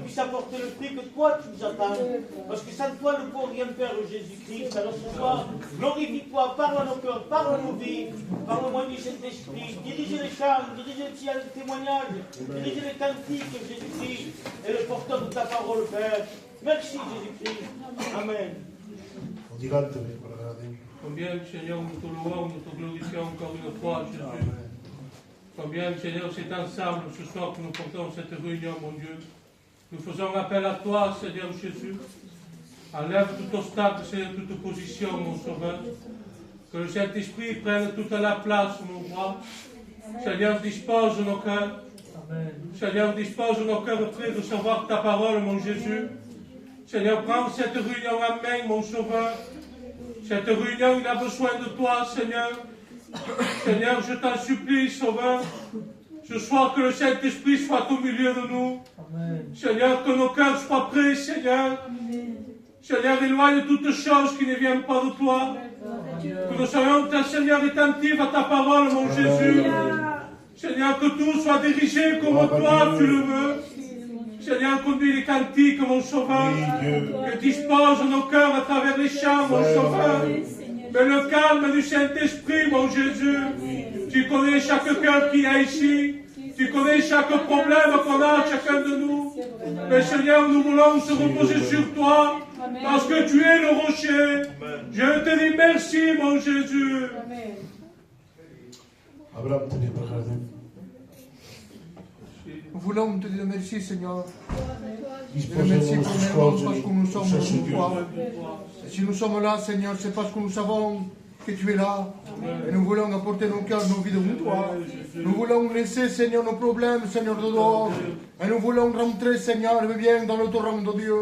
puisse apporter le fruit que toi tu nous attends. Parce que sans toi, nous ne pouvons rien faire, Jésus-Christ. Alors ce soir, glorifie-toi, parle à nos cœurs, parle à nos vies, parle au moins du Saint-Esprit. Dirige les chants, dirige les témoignages, dirige les cantiques, Jésus-Christ, et le porteur de ta parole, Père. Merci, Jésus-Christ. Amen. Combien, Seigneur, nous te louons, nous te glorifions encore une fois, Jésus. Combien, Seigneur, c'est ensemble ce soir que nous portons cette réunion, mon Dieu. Nous faisons appel à toi, Seigneur Jésus. Enlève tout obstacle, Seigneur, toute opposition, mon Sauveur. Que le Saint-Esprit prenne toute la place, mon roi. Seigneur, dispose nos cœurs. Seigneur, dispose nos cœurs prêts de savoir ta parole, mon Jésus. Seigneur, prends cette réunion en main, mon Sauveur. Cette réunion, il a besoin de toi, Seigneur. Seigneur, je t'en supplie, Sauveur. Ce soir, que le Saint-Esprit soit au milieu de nous. Amen. Seigneur, que nos cœurs soient prêts, Seigneur. Amen. Seigneur, éloigne toutes choses qui ne viennent pas de toi. Amen. Que nous soyons, Seigneur, attentifs à ta parole, mon Jésus. Seigneur, que tout soit dirigé comme toi tu le veux. Seigneur, conduis les cantiques, mon Sauveur. Que dispose nos cœurs à travers les chants, mon Sauveur. Mais le calme du Saint-Esprit, mon Jésus. Tu connais chaque cœur qui est ici. Tu connais chaque problème qu'on a, chacun de nous. Mais Seigneur, nous voulons se reposer sur toi. Parce que tu es le rocher. Je te dis merci, mon Jésus. Nous voulons te dire merci, Seigneur. Merci pour nous parce que nous sommes en toi. Si nous sommes là, Seigneur, c'est parce que nous savons que tu es là. Et nous voulons apporter nos cœurs, nos vies devant toi. Nous voulons laisser, Seigneur, nos problèmes, Seigneur, de dehors. Et nous voulons rentrer, Seigneur, bien dans le torrent de Dieu.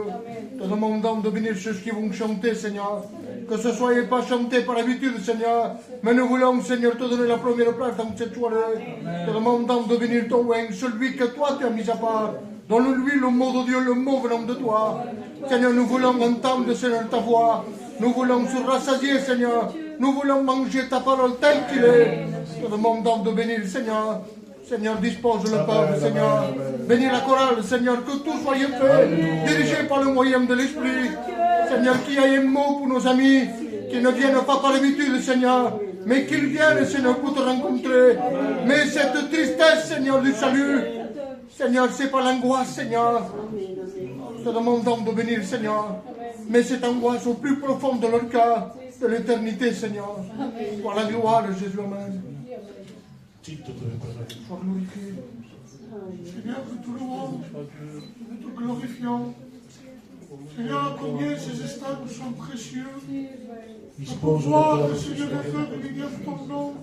Te demandons de venir ceux qui vont chanter, Seigneur. Que ce soit pas chanté par habitude, Seigneur. Mais nous voulons, Seigneur, te donner la première place dans cette soirée. Te demandons de venir ton oin, celui que toi tu as mis à part. Donne-lui le mot de Dieu, le mot venant de toi. Seigneur, nous voulons entendre, Seigneur, ta voix. Nous voulons se rassasier, Seigneur. Nous voulons manger ta parole telle qu'il est. Te demandons de bénir, Seigneur. Seigneur, dispose le peuple, Seigneur. Bénis la chorale, Seigneur, que tout soit fait, dirigé par le moyen de l'Esprit. Seigneur, qu'il y ait un mot pour nos amis, qui ne viennent pas par habitude, Seigneur, mais qu'ils viennent, Seigneur, pour te rencontrer. Mais cette tristesse, Seigneur, du salut, Seigneur, c'est pas l'angoisse, Seigneur. Te demandons de bénir, Seigneur. Mais cette angoisse au plus profond de leur cœur, de l'éternité, Seigneur. Pour la gloire de Jésus, Amen. Sois glorifié. Seigneur, nous te louons, nous te glorifions. Seigneur, combien ces instants nous sont précieux. Pour voir le Seigneur est fait de bénir ton nom.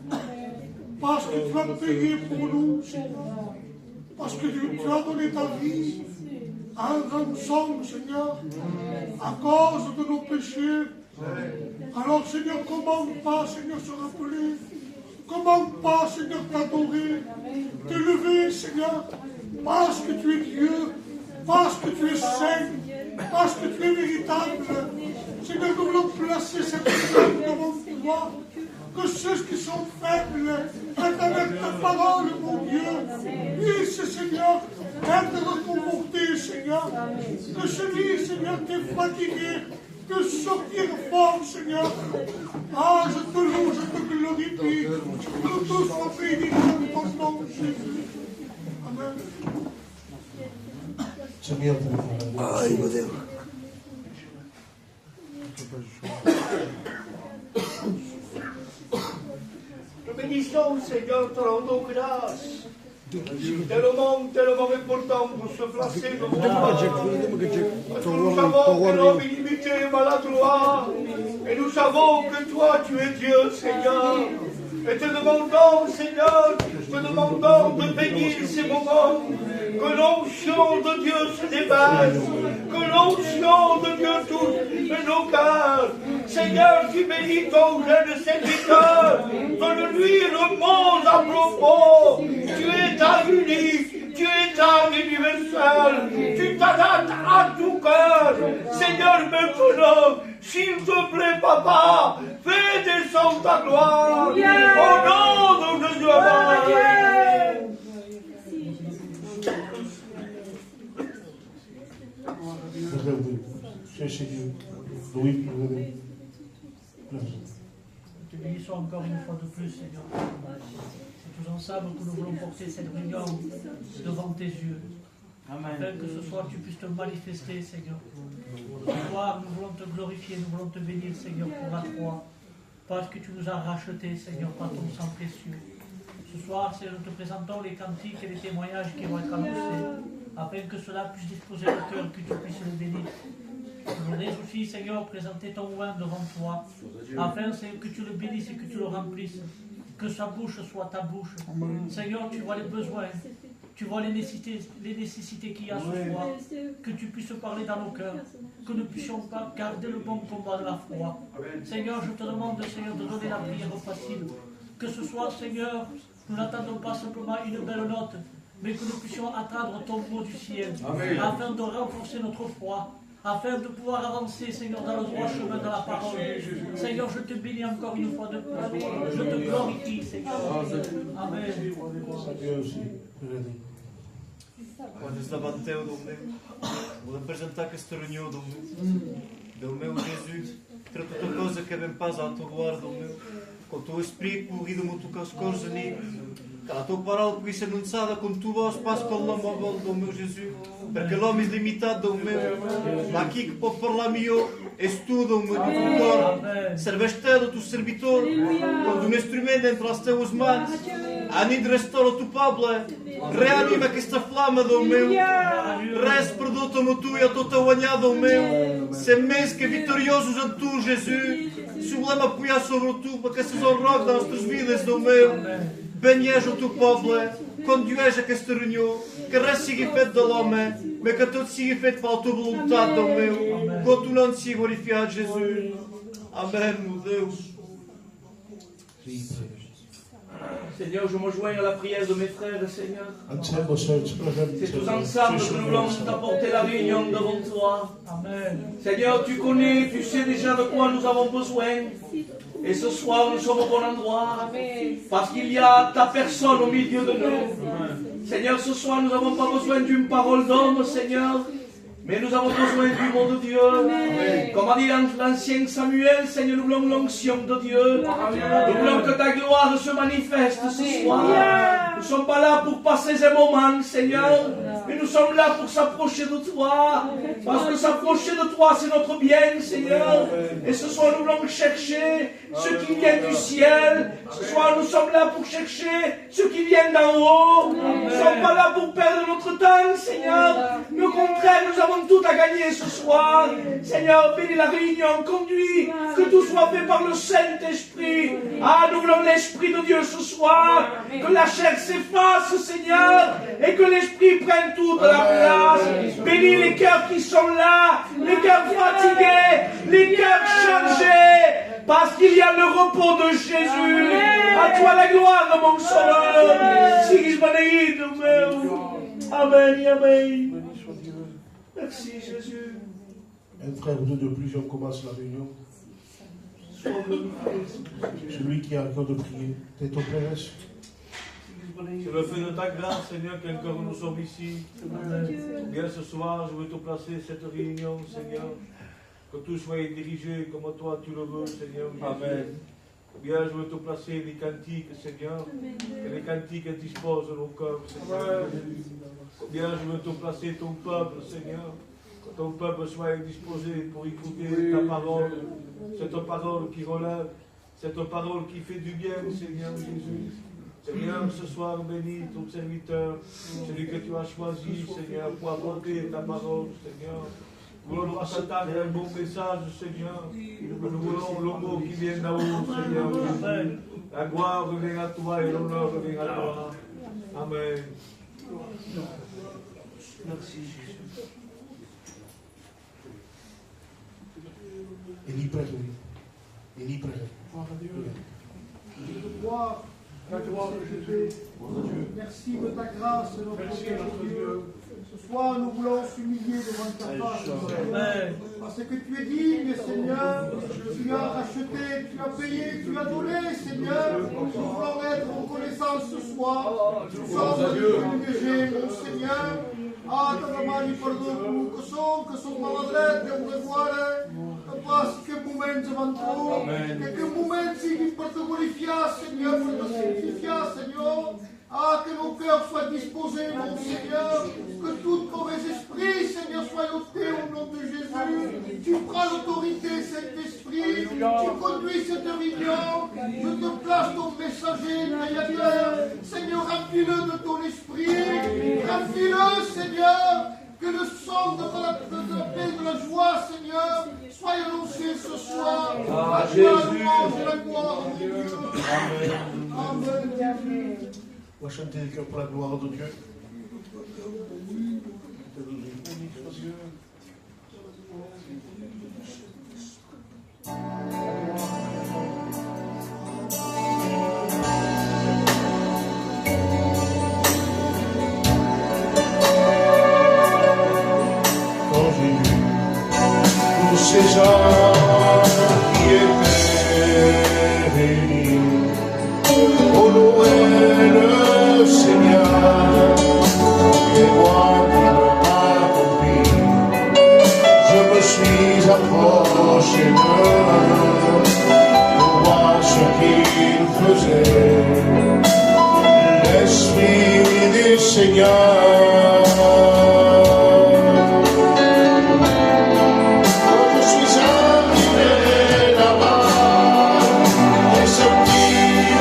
Parce que tu as payé pour nous, Seigneur. Parce que tu as donné ta vie à un rançon, Seigneur, à cause de nos péchés. Alors, Seigneur, comment pas, Seigneur, se rappeler? Comment pas, Seigneur, t'adorer, t'élever, Seigneur, parce que tu es Dieu, parce que tu es saint, parce que tu es véritable. Seigneur, nous voulons placer cette personne devant toi, que ceux qui sont faibles, aide avec ta parole, mon Dieu, puisse, Seigneur, aide de reconforter, Seigneur, que celui, Seigneur, qui est fatigué, de sortir fort, Seigneur. Ah, je te loue, je te glorifie. Que tout soit béni dans ton nom, Jésus. Amen. Nous bénissons, Seigneur, te rendons grâce. Tellement important pour se placer devant toi. Parce que nous savons que l'homme est limité et maladroit. Et nous savons que toi, tu es Dieu, Seigneur. Et te demandons, Seigneur, te demandons de bénir ces moments. Que l'onction de Dieu se déverse. Que l'onction de Dieu touche nos cœurs. Seigneur, tu bénis ton jeune serviteur. Donne-lui le mot à propos. Tu es ta unique. Tu es ta universel. Tu t'adaptes à tout cœur. Seigneur, maintenant, s'il te plaît, Papa, fais descendre ta gloire. Au nom de Jésus. Amen. Cherchez Dieu. Louis, vous avez. Te bénissons encore une fois de plus, Seigneur. C'est tous ensemble que nous voulons porter cette réunion devant tes yeux. Afin que ce soir tu puisses te manifester, Seigneur. Ce soir, nous voulons te glorifier, nous voulons te bénir, Seigneur, pour la croix. Parce que tu nous as rachetés, Seigneur, par ton sang précieux. Ce soir, Seigneur, nous te présentons les cantiques et les témoignages qui vont être annoncés, afin que cela puisse disposer le cœur, que tu puisses le bénir. Je voudrais aussi, Seigneur, présenter ton vin devant toi, afin, Seigneur, que tu le bénisses et que tu le remplisses, que sa bouche soit ta bouche. Seigneur, tu vois les besoins, tu vois les nécessités qu'il y a ce soir, que tu puisses parler dans nos cœurs, que nous puissions garder le bon combat de la foi. Seigneur, je te demande, Seigneur, de donner la prière facile, que ce soir, Seigneur, nous n'attendons pas simplement une belle note, mais que nous puissions attendre ton mot du ciel, afin de renforcer notre foi, afin de pouvoir avancer, Seigneur, dans le droit chemin de la parole. Seigneur, je te bénis encore une fois de plus. Je te glorifie, Seigneur. Amen. Quando se levanteu, Domnul, vou apresentar que este reunião, Domnul, Jesus, para toda coisa que vem paz à tua glória, Domnul, com o teu Espírito, corrido-me tu com as cores amigo, que a tua palavra puisse anunciada com tu voz, passo pelo nome do meu Jesus, para que l'homme limitado, Domnul, mas aqui que pode falar melhor, és tu, Domnul, do cor, serveste do teu servitor, quando um instrumento entre as tuas mãos, a de restaura o teu Pablo, reanima que esta flama, Domnul, reste perdoa-me tu e a tua tawanhada, Domnul, sem mês que vitoriosos em tu, Jesus, sublime apoiar sobre tu, para que sejas honrado nas tuas vidas, Domnul, benhas o teu povo, conduis a esta reunião, que reste siga feito de l'homme, mas que tudo siga feito para a tua vontade, Domnul, com tu nome siga glorificado, Jesus. Amen, meu Deus. Seigneur, je me joins à la prière de mes frères, Seigneur. C'est tous C'est ensemble que nous voulons t'apporter la réunion devant toi. Amen. Seigneur, tu connais, tu sais déjà de quoi nous avons besoin. Et ce soir, nous sommes au bon endroit. Parce qu'il y a ta personne au milieu de nous. Seigneur, ce soir, nous n'avons pas besoin d'une parole d'homme, Seigneur. Mais nous avons besoin du mot de Dieu. Comme a dit l'ancien Samuel, Seigneur, nous voulons l'onction de Dieu. Nous voulons que ta gloire se manifeste ce soir. Nous ne sommes pas là pour passer un moment, Seigneur, mais nous sommes là pour s'approcher de toi. Parce que s'approcher de toi, c'est notre bien, Seigneur. Et ce soir, nous voulons chercher ce qui vient du ciel. Ce soir, nous sommes là pour chercher ce qui vient d'en haut. Nous ne sommes pas là pour perdre notre temps, Seigneur. Mais au contraire, nous avons tout à gagner ce soir. Seigneur, bénis la réunion, conduis, que tout soit fait par le Saint-Esprit. Ah, nous voulons l'Esprit de Dieu ce soir. Que la chair s'efface, Seigneur, et que l'Esprit prenne toute la place. Bénis les cœurs qui sont là, les cœurs fatigués, les cœurs chargés, parce qu'il y a le repos de Jésus. À toi la gloire, mon sauveur. Sigis benedito, meu. Amen, amen. Merci Jésus. Un frère ou deux de plus, on commence la réunion. Celui qui a le cœur de prier, t'es ton prêche. Je le fais de ta grâce, Seigneur, qu'encore nous sommes ici. Bien ce soir, je veux te placer cette réunion, Seigneur. Que tout soit dirigé comme toi tu le veux, Seigneur. Amen. Bien, je veux te placer les cantiques, Seigneur. Que les cantiques disposent nos cœurs, Seigneur. Bien, je veux te placer ton peuple, Seigneur. Que ton peuple soit disposé pour écouter ta parole. Cette parole qui relève, cette parole qui fait du bien, Seigneur Jésus. Seigneur, ce soir, bénis ton serviteur, celui que tu as choisi, Seigneur, pour apporter ta parole, Seigneur. Nous voulons s'attendre à un bon message, Seigneur. Nous voulons le mot qui vient d'en haut, Seigneur Jésus. La gloire revient à toi et l'honneur revient à toi. Amen. Merci Jésus. Il y prête, oui. Il y prête. Gloire, la gloire de Jésus. Merci de ta grâce, notre Dieu. Ce soir, nous voulons s'humilier devant ta face, Seigneur. Parce que tu es digne, Seigneur. Tu as racheté, tu as payé, tu as donné, Seigneur. Nous voulons être reconnaissants ce soir. Nous sommes privilégiés, mon Seigneur. Ah, Tagamani, perdão, que sou maladrete, que eu agora, capaz que momentos avançou, que momentos seguem para te glorificar, Senhor, para te santificar, Senhor. Ah, que nos cœurs soit disposé, mon Seigneur, que tout mauvais esprit, Seigneur, soit ôté au nom de Jésus. Tu prends l'autorité, Saint-Esprit, tu conduis cette réunion, je te place ton messager, médiateur. Seigneur, remplis-le de ton esprit, remplis-le, Seigneur, que le son de la paix, de la joie, Seigneur, soit annoncé ce soir. À toi la louange et la gloire, mon Dieu. Amen. Amen. On va chanter le cœur pour la gloire de Dieu. Quand j'ai vu tous ces gens qui étaient réunis pour louer le Seigneur, et moi qui l'ai accompli, je me suis approché d'eux pour voir ce qu'ils faisaient. L'Esprit du Seigneur, quand je suis arrivé là-bas, et ce petit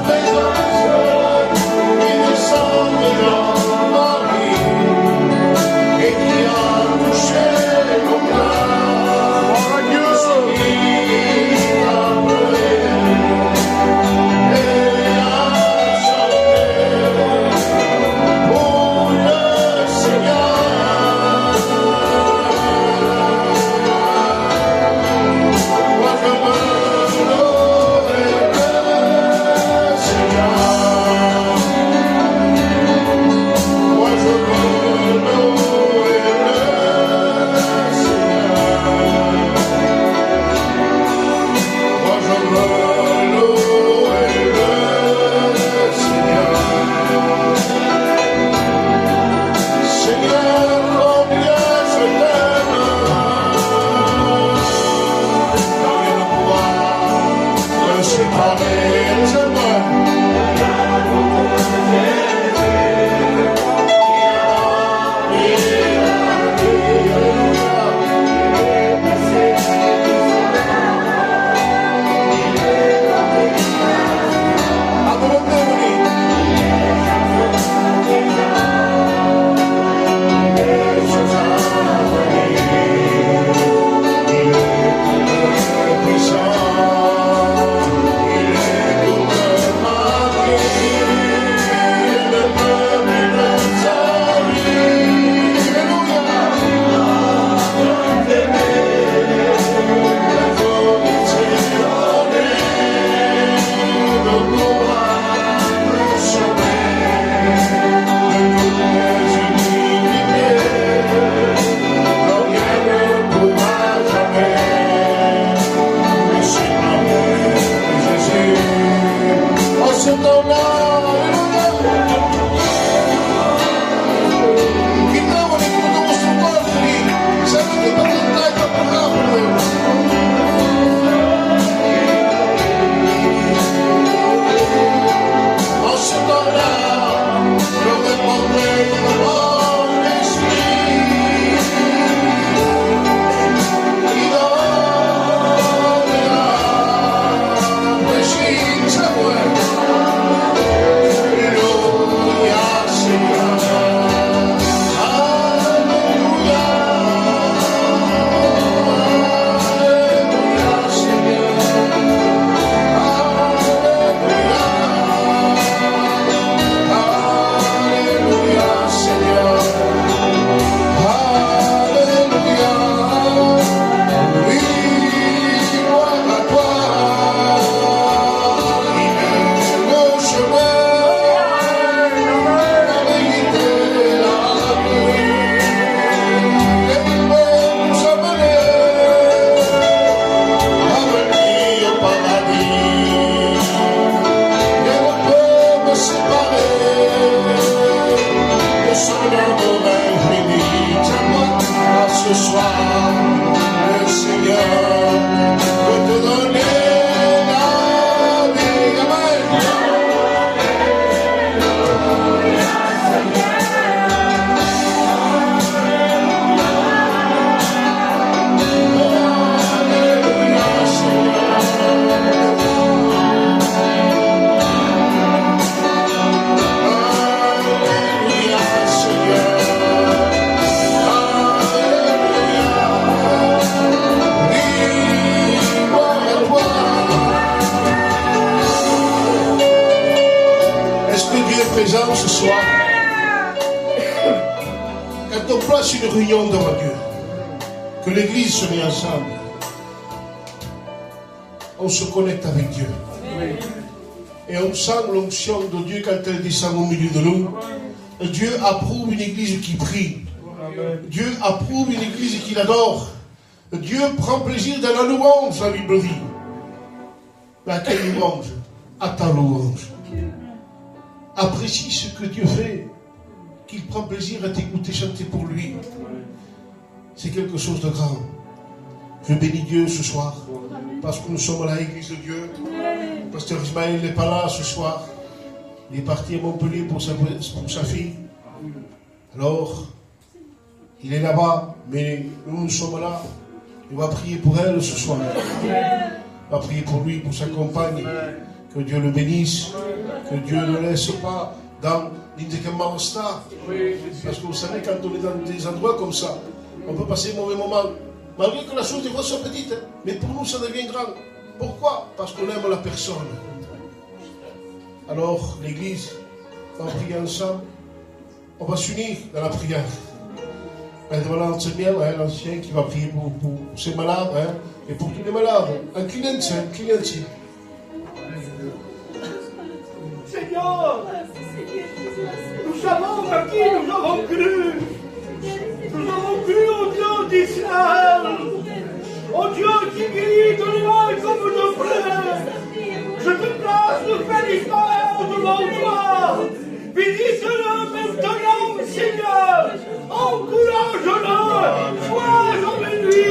présence qui descend dans ma vie et qui a touché mon cœur, je suis appelé et à chanter pour soir, le Seigneur veut te donner la vie. Amen. Présent ce soir, quand on place une réunion devant Dieu, que l'église se met ensemble, on se connecte avec Dieu. Et on sent l'onction de Dieu quand elle descend au milieu de nous. Et Dieu approuve une église qui prie. Dieu approuve une église qui l'adore. Dieu prend plaisir dans la louange, la Bible dit. Mais à quelle louange? À ta louange. Apprécie ce que Dieu fait, qu'il prend plaisir à t'écouter chanter pour lui. C'est quelque chose de grand. Je bénis Dieu ce soir, parce que nous sommes à l'église de Dieu. Pasteur Ismaël n'est pas là ce soir. Il est parti à Montpellier pour sa fille. Alors, il est là-bas, mais nous sommes là. On va prier pour elle ce soir. On va prier pour lui, pour sa compagne. Que Dieu le bénisse, que Dieu ne laisse pas dans l'indécamment star. Parce que vous savez, quand on est dans des endroits comme ça, on peut passer un mauvais moment. Malgré que la chose des fois soit petite, mais pour nous ça devient grand. Pourquoi? Parce qu'on aime la personne. Alors, l'église va prier ensemble. On va s'unir dans la prière. Voilà l'ancien qui va prier pour ses malades et pour tous les malades. Inclinez-vous. Seigneur, nous savons à qui nous avons cru. Nous avons cru au Dieu d'Israël, au Dieu qui guérit de loin comme de près. Je te place le Père Israël devant toi. Visite-le maintenant, Seigneur. Encourage-le. Sois avec lui.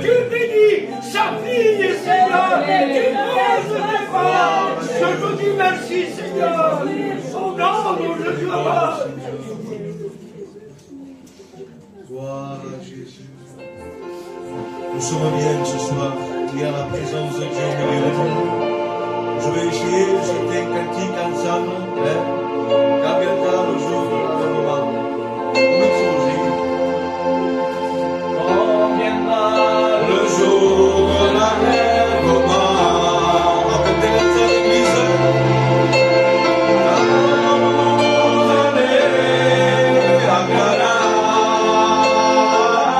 Tu bénis sa fille, Seigneur. Tu poses tes pas. Je te dis merci, Seigneur. Au nom de Jésus. Gloire à Jésus. Nous sommes bien ce soir. Il y a la présence de Dieu au milieu de nous. Je vais essayer de chanter un cantique ensemble. Quand viendra le jour de le moment. Quand viendra le jour de l'enlèvement. Appelez la sainte église. Vous allez à Cana. Joie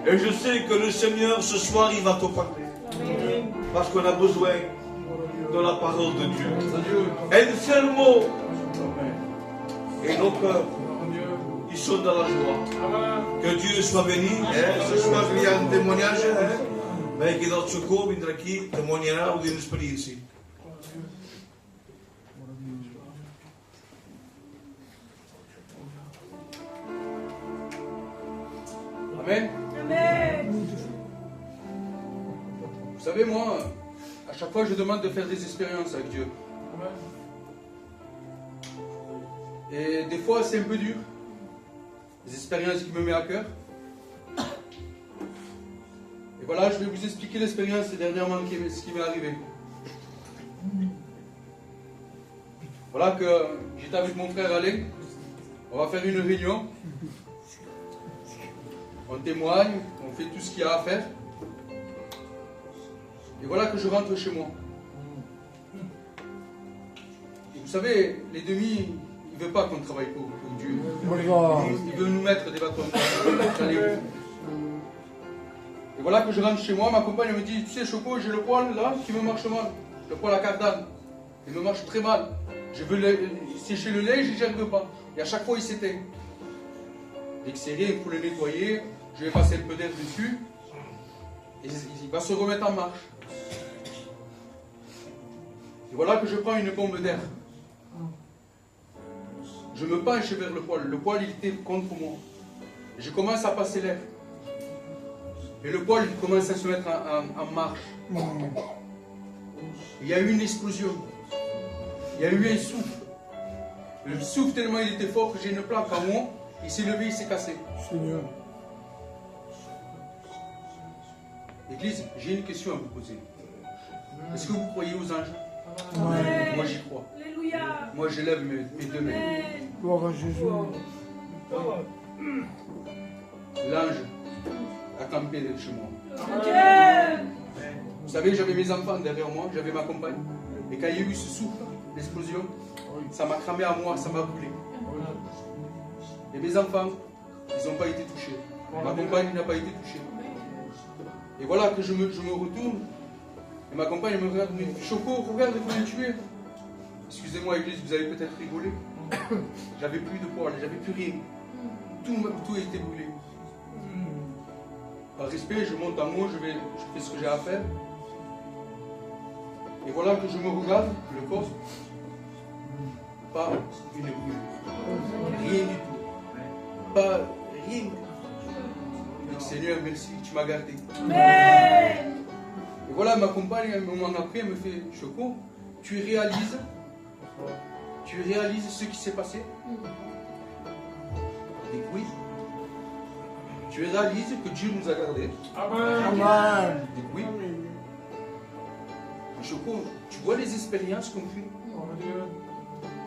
Et je sais que le Seigneur ce soir il va te parler. Parce qu'on a besoin de la parole de Dieu. Un seul mot. Et nos cœurs, ils sont dans la joie. Que Dieu soit béni. Ce soir il y a un témoignage. Mais que notre secours viendra qui témoignera ou d'une expérience. Amen. Amen. Vous savez, moi, à chaque fois, je demande de faire des expériences avec Dieu. Et des fois, c'est un peu dur. Des expériences qui me mettent à cœur. Et voilà, je vais vous expliquer l'expérience dernièrement, ce qui m'est arrivé. Voilà que j'étais avec mon frère Alain. On va faire une réunion. On témoigne, on fait tout ce qu'il y a à faire. Et voilà que je rentre chez moi. Et vous savez, les demi, ils ne veulent pas qu'on travaille pour Dieu. Ils veulent nous mettre des bâtons. Et voilà que je rentre chez moi, ma compagne me dit, tu sais Choco, j'ai le poil là qui me marche mal. Le poil à cardane. Il me marche très mal. Je veux sécher le lait, je n'y arrive pas. Et à chaque fois, il s'éteint. Dès que c'est rien, il faut le nettoyer. Je vais passer un peu d'air dessus. Et il va se remettre en marche. Et voilà que je prends une bombe d'air. Je me penche vers le poil. Le poil, il était contre moi. Et je commence à passer l'air. Et le poil, il commence à se mettre en marche. Il y a eu une explosion. Il y a eu un souffle. Le souffle, tellement il était fort que j'ai une plaque à moi. Il s'est levé, il s'est cassé. Seigneur. Église, j'ai une question à vous poser. Est-ce que vous croyez aux anges? Amen. Moi j'y crois. Alléluia. Moi je lève mes deux mains. Gloire à Jésus. L'ange a campé chez moi. Dieu. Vous savez, j'avais mes enfants derrière moi, j'avais ma compagne. Et quand il y a eu ce souffle, l'explosion, ça m'a cramé à moi, ça m'a brûlé. Et mes enfants, ils n'ont pas été touchés. Ma compagne n'a pas été touchée. Et voilà que je me retourne. Et ma compagne me regarde, me dit, Choco, regarde comment tu es. Excusez-moi, Église, vous avez peut-être rigolé. J'avais plus de poils, j'avais plus rien. Tout était brûlé. Par respect, je monte en moi, je fais ce que j'ai à faire. Et voilà que je me regarde, le corps, pas une brûlure. merci, tu m'as gardé. Amen. Et voilà, ma compagne, un moment après, elle me fait, Choco, tu réalises ce qui s'est passé? Je dis oui. Tu réalises que Dieu nous a gardés? Amen. Je dis oui. Choco, tu vois les expériences qu'on fait?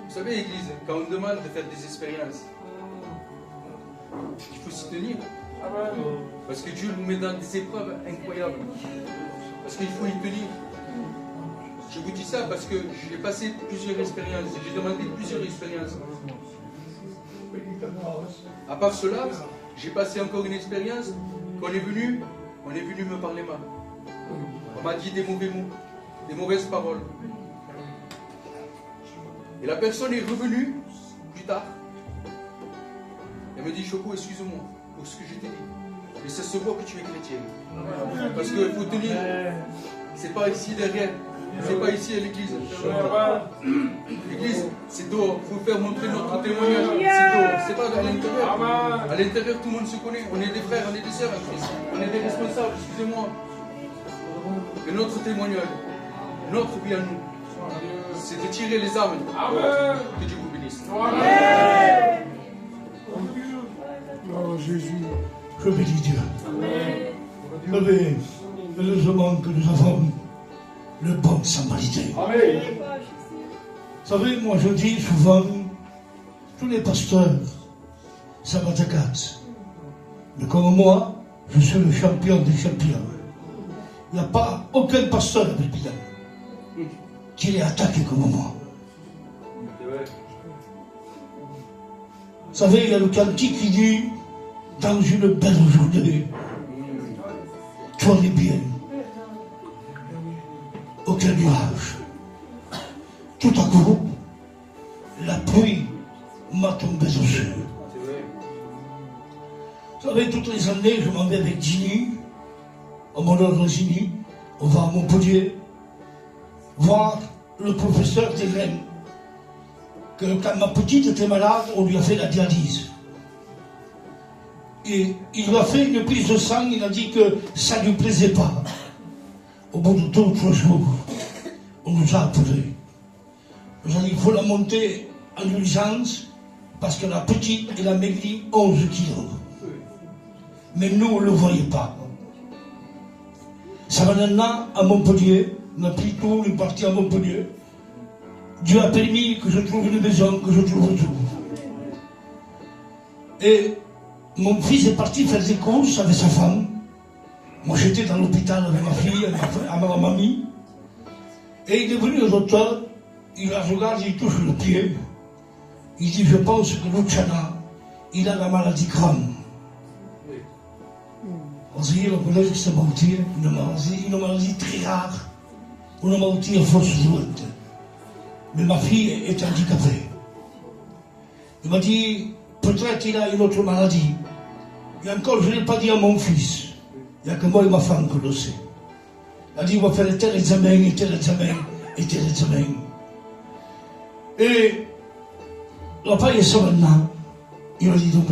Vous savez, l'église, quand on demande de faire des expériences, il faut s'y tenir. Parce que Dieu nous met dans des épreuves incroyables. Parce qu'il faut y tenir. Je vous dis ça parce que j'ai passé plusieurs expériences. J'ai demandé plusieurs expériences. À part cela, j'ai passé encore une expérience qu'on est venu me parler mal. On m'a dit des mauvais mots, des mauvaises paroles. Et la personne est revenue plus tard. Elle me dit, Choco, excuse-moi pour ce que je t'ai dit. Mais ça se voit que tu es chrétienne. Parce qu'il faut tenir. C'est pas ici derrière. C'est pas ici à l'église. L'église, c'est dehors. Il faut faire montrer notre témoignage. C'est dehors. C'est pas à l'intérieur. À l'intérieur, tout le monde se connaît. On est des frères, on est des sœurs en Christ. On est des responsables, excusez-moi. Mais notre témoignage, notre vie à nous, c'est de tirer les âmes. Que Dieu vous bénisse. Oh Jésus. Je bénis Dieu. Vous savez, heureusement que nous avons le bon samaritain. Vous savez, moi je dis souvent, tous les pasteurs, ça m'attaque. Mais comme moi, je suis le champion des champions. Il n'y a pas aucun pasteur avec Bilan qui l'ait attaqué comme moi. Vous savez, il y a le cantique qui dit, dans une belle journée, toi les biens, aucun nuage. Tout à coup, la pluie m'a tombé aux yeux. Vous savez, toutes les années, je m'en vais avec Ginny, à mon ordre Ginny, on va à Montpellier, voir le professeur Thérène, que quand ma petite était malade, on lui a fait la dialyse. Et il lui a fait une prise de sang, il a dit que ça ne lui plaisait pas. Au bout de 2 ou 3 jours, on nous a appelés. On nous a dit qu'il faut la monter en urgence parce que la petite, elle a maigri 11 kilos. Mais nous, on ne le voyait pas. Ça va maintenant à Montpellier, on a pris tout, on est parti à Montpellier. Dieu a permis que je trouve une maison, que je trouve tout. Et mon fils est parti faire des courses avec sa femme. Moi j'étais dans l'hôpital avec ma fille, avec ma mamie. Et il est venu au docteur, il la regarde, il touche le pied. Il dit, je pense que Luciana, il a la maladie Crohn. On dit, on connaît que c'est une maladie très rare, une maladie à force jointe. Mais ma fille est handicapée. Il m'a dit, peut-être il a une autre maladie. Et encore, je ne l'ai pas dit à mon fils. Il n'y a que moi et ma femme qui le sait. Il a dit, on va faire tel examen, et tel examen, et tel examen. Et la paille est ça maintenant. Il a dit, donc,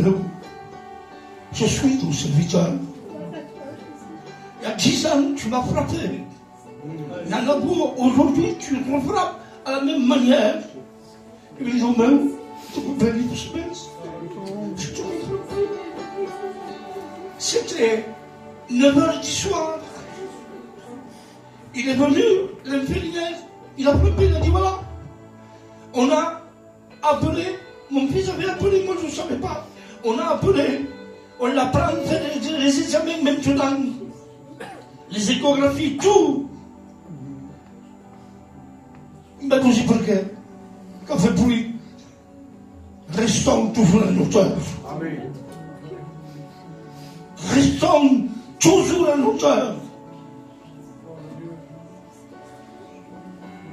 je suis ton serviteur. Il y a 10 ans, tu m'as frappé. Nanabour, aujourd'hui, tu me frappes à la même manière. Il me dit, donc, tu peux venir pour ce messe. Je te frappe. C'était 9h du soir. Il est venu, l'infirmière, il a frappé, il a dit voilà. On a appelé, mon fils avait appelé, moi je ne savais pas. On a appelé, on l'apprend à faire les examens maintenant. Les échographies, tout. Mais vous savez pourquoi? Qu'en fait pour lui? Restons toujours à l'auteur. Amen. Restons toujours à l'auteur.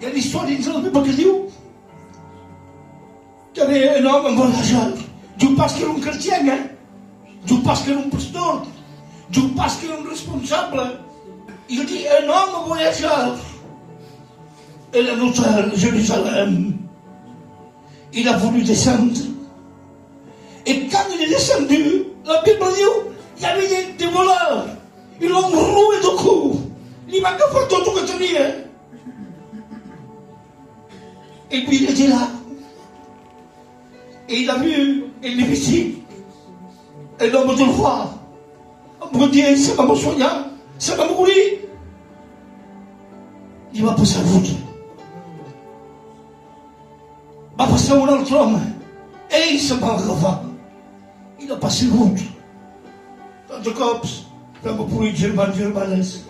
Il y a l'histoire d'Israël de Bacaliou. Il y avait un homme, un voyageur. Dieu parce qu'il est un chrétien, hein. Dieu parce qu'il est un pasteur. Dieu parce qu'il est un responsable. Il dit un homme, un voyageur. Et la l'auteur, Jérusalem. Il a voulu descendre. Et quand il est descendu, la Bible dit, Il y avait des voleurs. Ils l'ont roué de coups. Il m'a fait tout que tu dis. Et puis il était là. Et il a vu Élie, et l'homme de roi. On me dit, ça va me soigner, ça va me rouler. Il va passer à route. Il va passer à un autre homme. Et il se m'en revint. Il a passé route. Dans le cops, dans le bruit germanaise,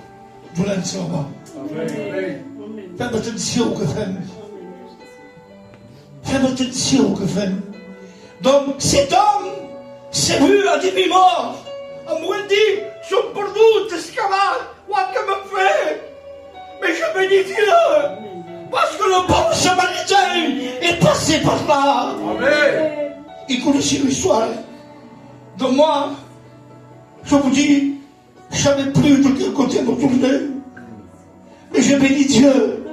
de l'ensemble. Faites attention que faites. Faites attention que faites. Donc cet homme s'est vu à demi-mort. À moi dit, je suis perdu, t'escavale, what que me fait? Mais je bénis Dieu, parce que le bon samaritain est passé par là. Amen. Il connaissait l'histoire. Donc moi, je vous dis, je ne savais plus de quel côté me tourner. Mais je bénis Dieu,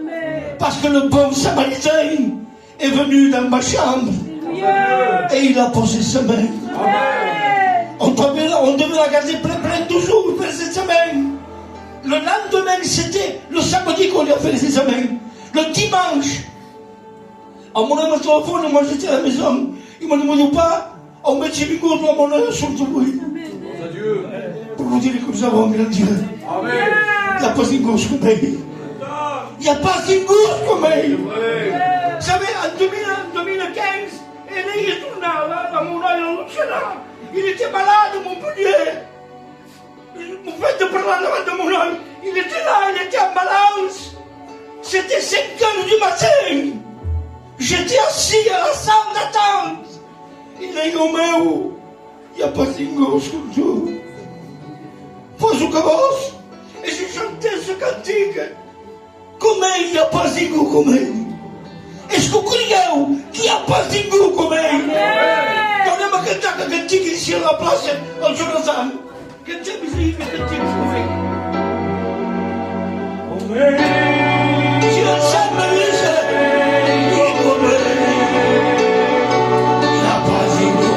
parce que le bon samaritain est venu dans ma chambre. Et il a posé sa main. On devait la garder plein toujours, faire ses mains. Le lendemain, c'était le samedi qu'on lui a fait ses mains. Le dimanche, on m'a donné le téléphone, moi j'étais à la maison. Il m'a demandé pas, on met des bigots dans mon œil sur le bruit. Pour vous dire que nous avons grand Dieu. Il n'y a pas une gauche comme elle. Il n'y a pas une gauche comme elle. Vous savez, en 2015, il est retourné dans mon œil en Luxembourg. Il était malade, mon Montpellier. Vous faites de parler devant mon œil. Il était là, il était en balance. C'était 5 heures du matin. J'étais assis à la salle d'attente. Il est Roméo. Il n'y a pas de gauche comme tout. Fais ce commence. Et j'ai chanté ce cantique. Comment il n'y a pas de goût comme elle? Est-ce que vous criez qu'il n'y a pas de goût comme elle? Donnez-moi quelqu'un qui cantique ici à la place, en Jonathan. Quelqu'un qui cantique, si le sang me disait, il est comme il n'y a pas de goût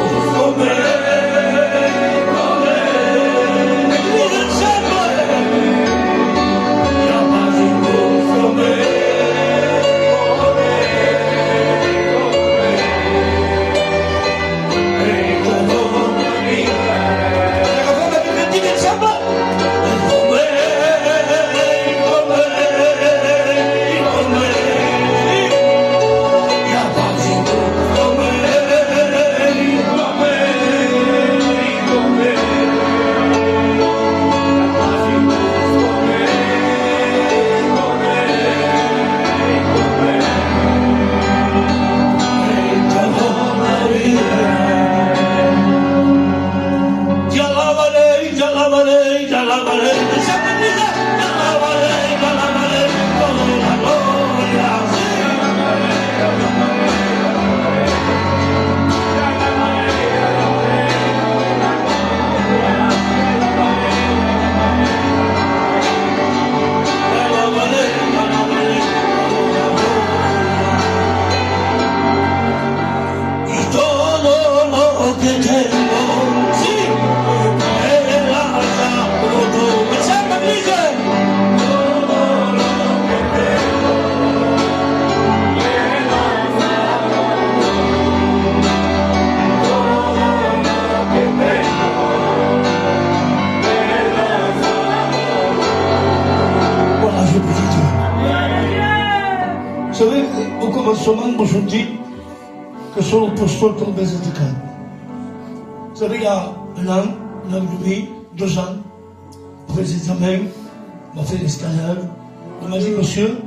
comme je dis que sur le posture qu'on baisse de cas. Vous savez, il y a un an et demi, 2 ans, on fait des examens, on a fait l'escalade. On m'a dit, monsieur,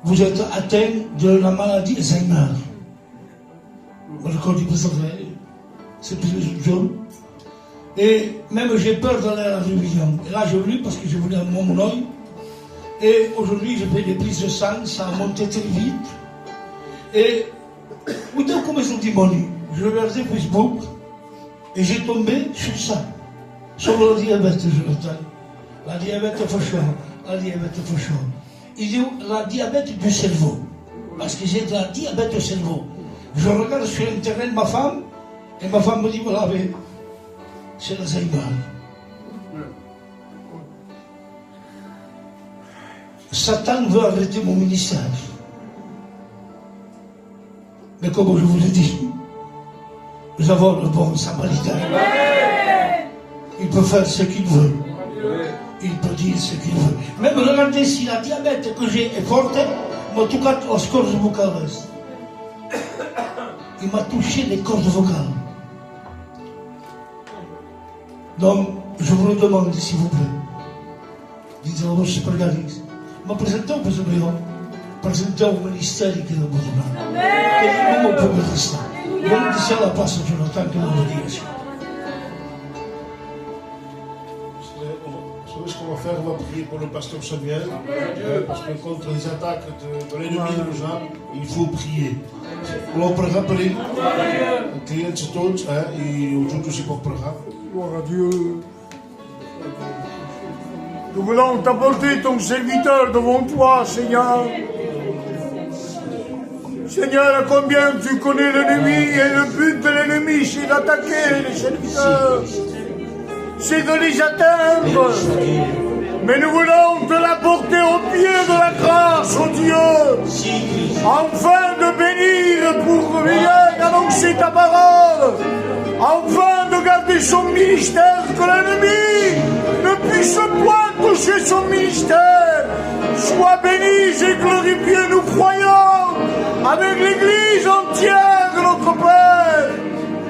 vous êtes atteint de la maladie Alzheimer. Moi, je dis, c'est plus jaune. Et même j'ai peur d'aller à la révision. Et là, j'ai venu parce que je voulais mon œil. Et aujourd'hui, je fais des prises de sang, ça a monté très vite. Et vous savez comment ils ont dit mon lit? Je regardais Facebook et j'ai tombé sur ça, sur le diabète, Jonathan. La diabète faucheur, la diabète faucheur. Il dit la diabète du cerveau, parce que j'ai de la diabète au cerveau. Je regarde sur Internet ma femme, et ma femme me dit, voilà, c'est l'Alzheimer. Satan veut arrêter mon ministère. Mais comme je vous l'ai dit, nous avons le bon samaritain. Il peut faire ce qu'il veut. Il peut dire ce qu'il veut. Même regardez si la diabète que j'ai est forte, m'a touché aux cordes vocales. Il m'a touché les cordes vocales. Donc, je vous le demande, s'il vous plaît. Dites ao nosso pregadores. Me apresentou para o Senhor. Apresentou o ministério que ele abandonava. Ele não pode restar. Vamos dizer a paz do Jonathan que não diz. Vous savez ce qu'on va faire? On va prier pour le pasteur Samuel. Parce que contre les attaques de l'ennemi de nos âmes, il faut prier. On va rappeler. Le client c'est tout. Et aujourd'hui aussi pour programme. Gloire à Dieu. Nous voulons t'apporter ton serviteur devant toi, Seigneur. Seigneur, combien tu connais l'ennemi et le but de l'ennemi, c'est d'attaquer les serviteurs. C'est de les atteindre. Mais nous voulons te l'apporter au pied de la grâce, oh Dieu. Afin de bénir pour venir annoncer ta parole. Afin de garder son ministère, que l'ennemi ne puisse point toucher son ministère. Sois béni et glorifié, nous croyons, avec l'Église entière de notre Père,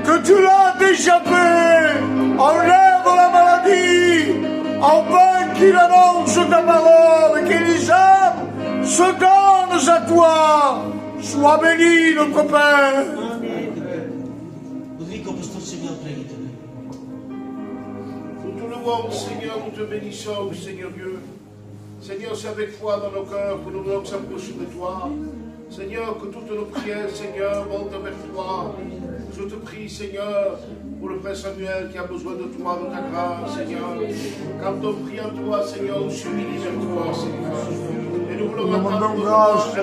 que tu l'as déjà fait. Enlève la maladie, afin qu'il annonce ta parole, et que les âmes se donnent à toi. Sois béni, notre Père. Nous te louons, Seigneur, nous te bénissons, Seigneur Dieu. Seigneur, c'est avec foi dans nos cœurs que nous voulons s'approcher de toi. Seigneur, que toutes nos prières, Seigneur, montent vers toi. Je te prie, Seigneur, pour le Père Samuel qui a besoin de toi, de ta grâce, Seigneur. Quand on prie en toi, Seigneur, on s'humilie vers toi, Seigneur. Et nous voulons attendre un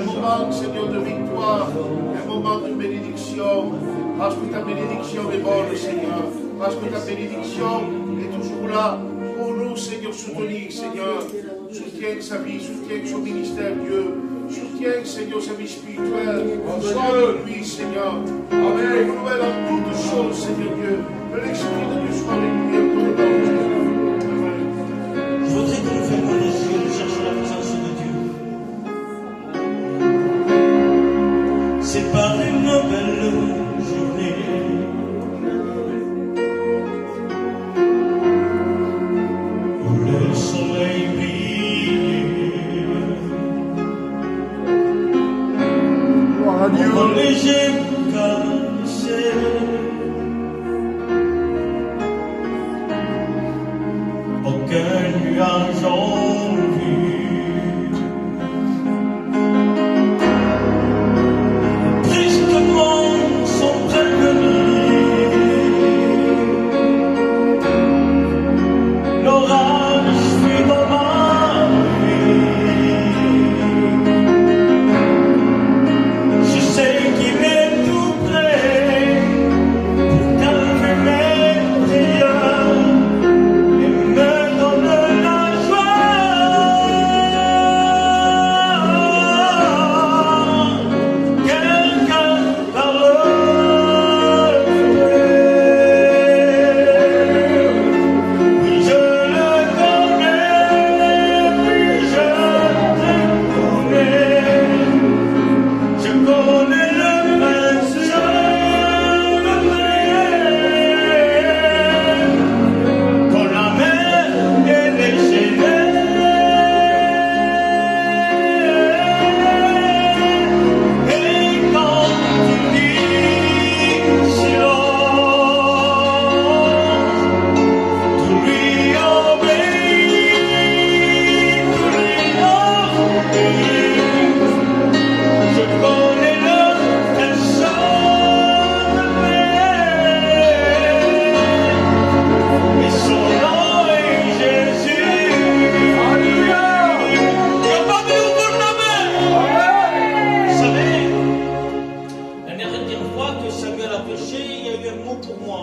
moment, Seigneur, de victoire, un moment de bénédiction, parce que ta bénédiction est bonne, Seigneur. Parce que ta bénédiction est toujours là pour nous, Seigneur, soutenir, Seigneur. Soutiens sa vie, soutiens son ministère, Dieu. Soutiens, Seigneur, sa vie spirituelle. Sois avec lui, Seigneur. Amen. Nouvelle en toutes choses, Seigneur Dieu. Que l'Esprit de Dieu soit avec lui en ton nom. Amen. Je voudrais que nous fermions les yeux, nous cherchions la présence de Dieu. C'est par une nouvelle journée. Le soleil brille. Gloire à Dieu. Mon léger cassé. Aucun nuage en vue. Tristement sont prévenus. L'orage fut dans ma vie. Je sais qu'il est tout près pour calmer mes prières et me donner la joie. Quelqu'un parle. Oui, je le connais, oui, je le connais. Je connais le prince, je le connais. Quand la mer est déchaînée, et quand tu dis silence, tout lui obéit, tout lui obéit. Je connais le trésor de paix, et son nom est Jésus. Alléluia. Vous savez, la dernière fois que Samuel a péché, il y a eu un mot pour moi.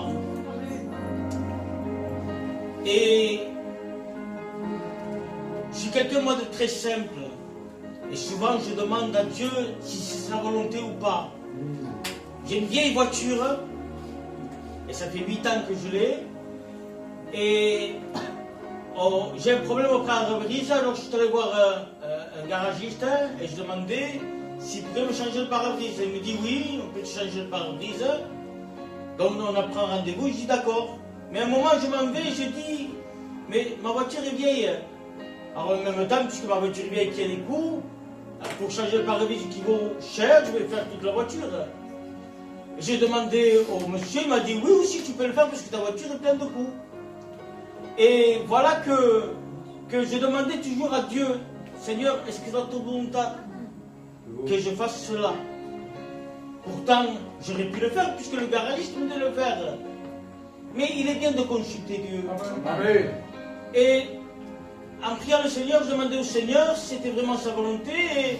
Et je suis quelqu'un, moi, de très simple. Et souvent, je demande à Dieu si c'est sa volonté ou pas. J'ai une vieille voiture, et ça fait 8 ans que je l'ai. Et j'ai un problème au pare-brise, alors je suis allé voir un garagiste et je demandais s'il pouvait me changer le pare-brise. Il me dit oui, on peut te changer le pare-brise. Donc on a pris un rendez-vous, je dis d'accord. Mais à un moment, je m'en vais et je dis, mais ma voiture est vieille. Alors en même temps, puisque ma voiture est vieille qui a des coûts, pour changer le pare-brise qui vaut cher, je vais faire toute la voiture. J'ai demandé au monsieur, il m'a dit oui aussi tu peux le faire parce que ta voiture est pleine de coûts. Et voilà que je demandais toujours à Dieu, Seigneur, est-ce que c'est dans ton volonté que je fasse cela? Pourtant, j'aurais pu le faire puisque le garagiste me dit de le faire. Mais il est bien de consulter Dieu. Amen. Et en priant le Seigneur, je demandais au Seigneur si c'était vraiment sa volonté.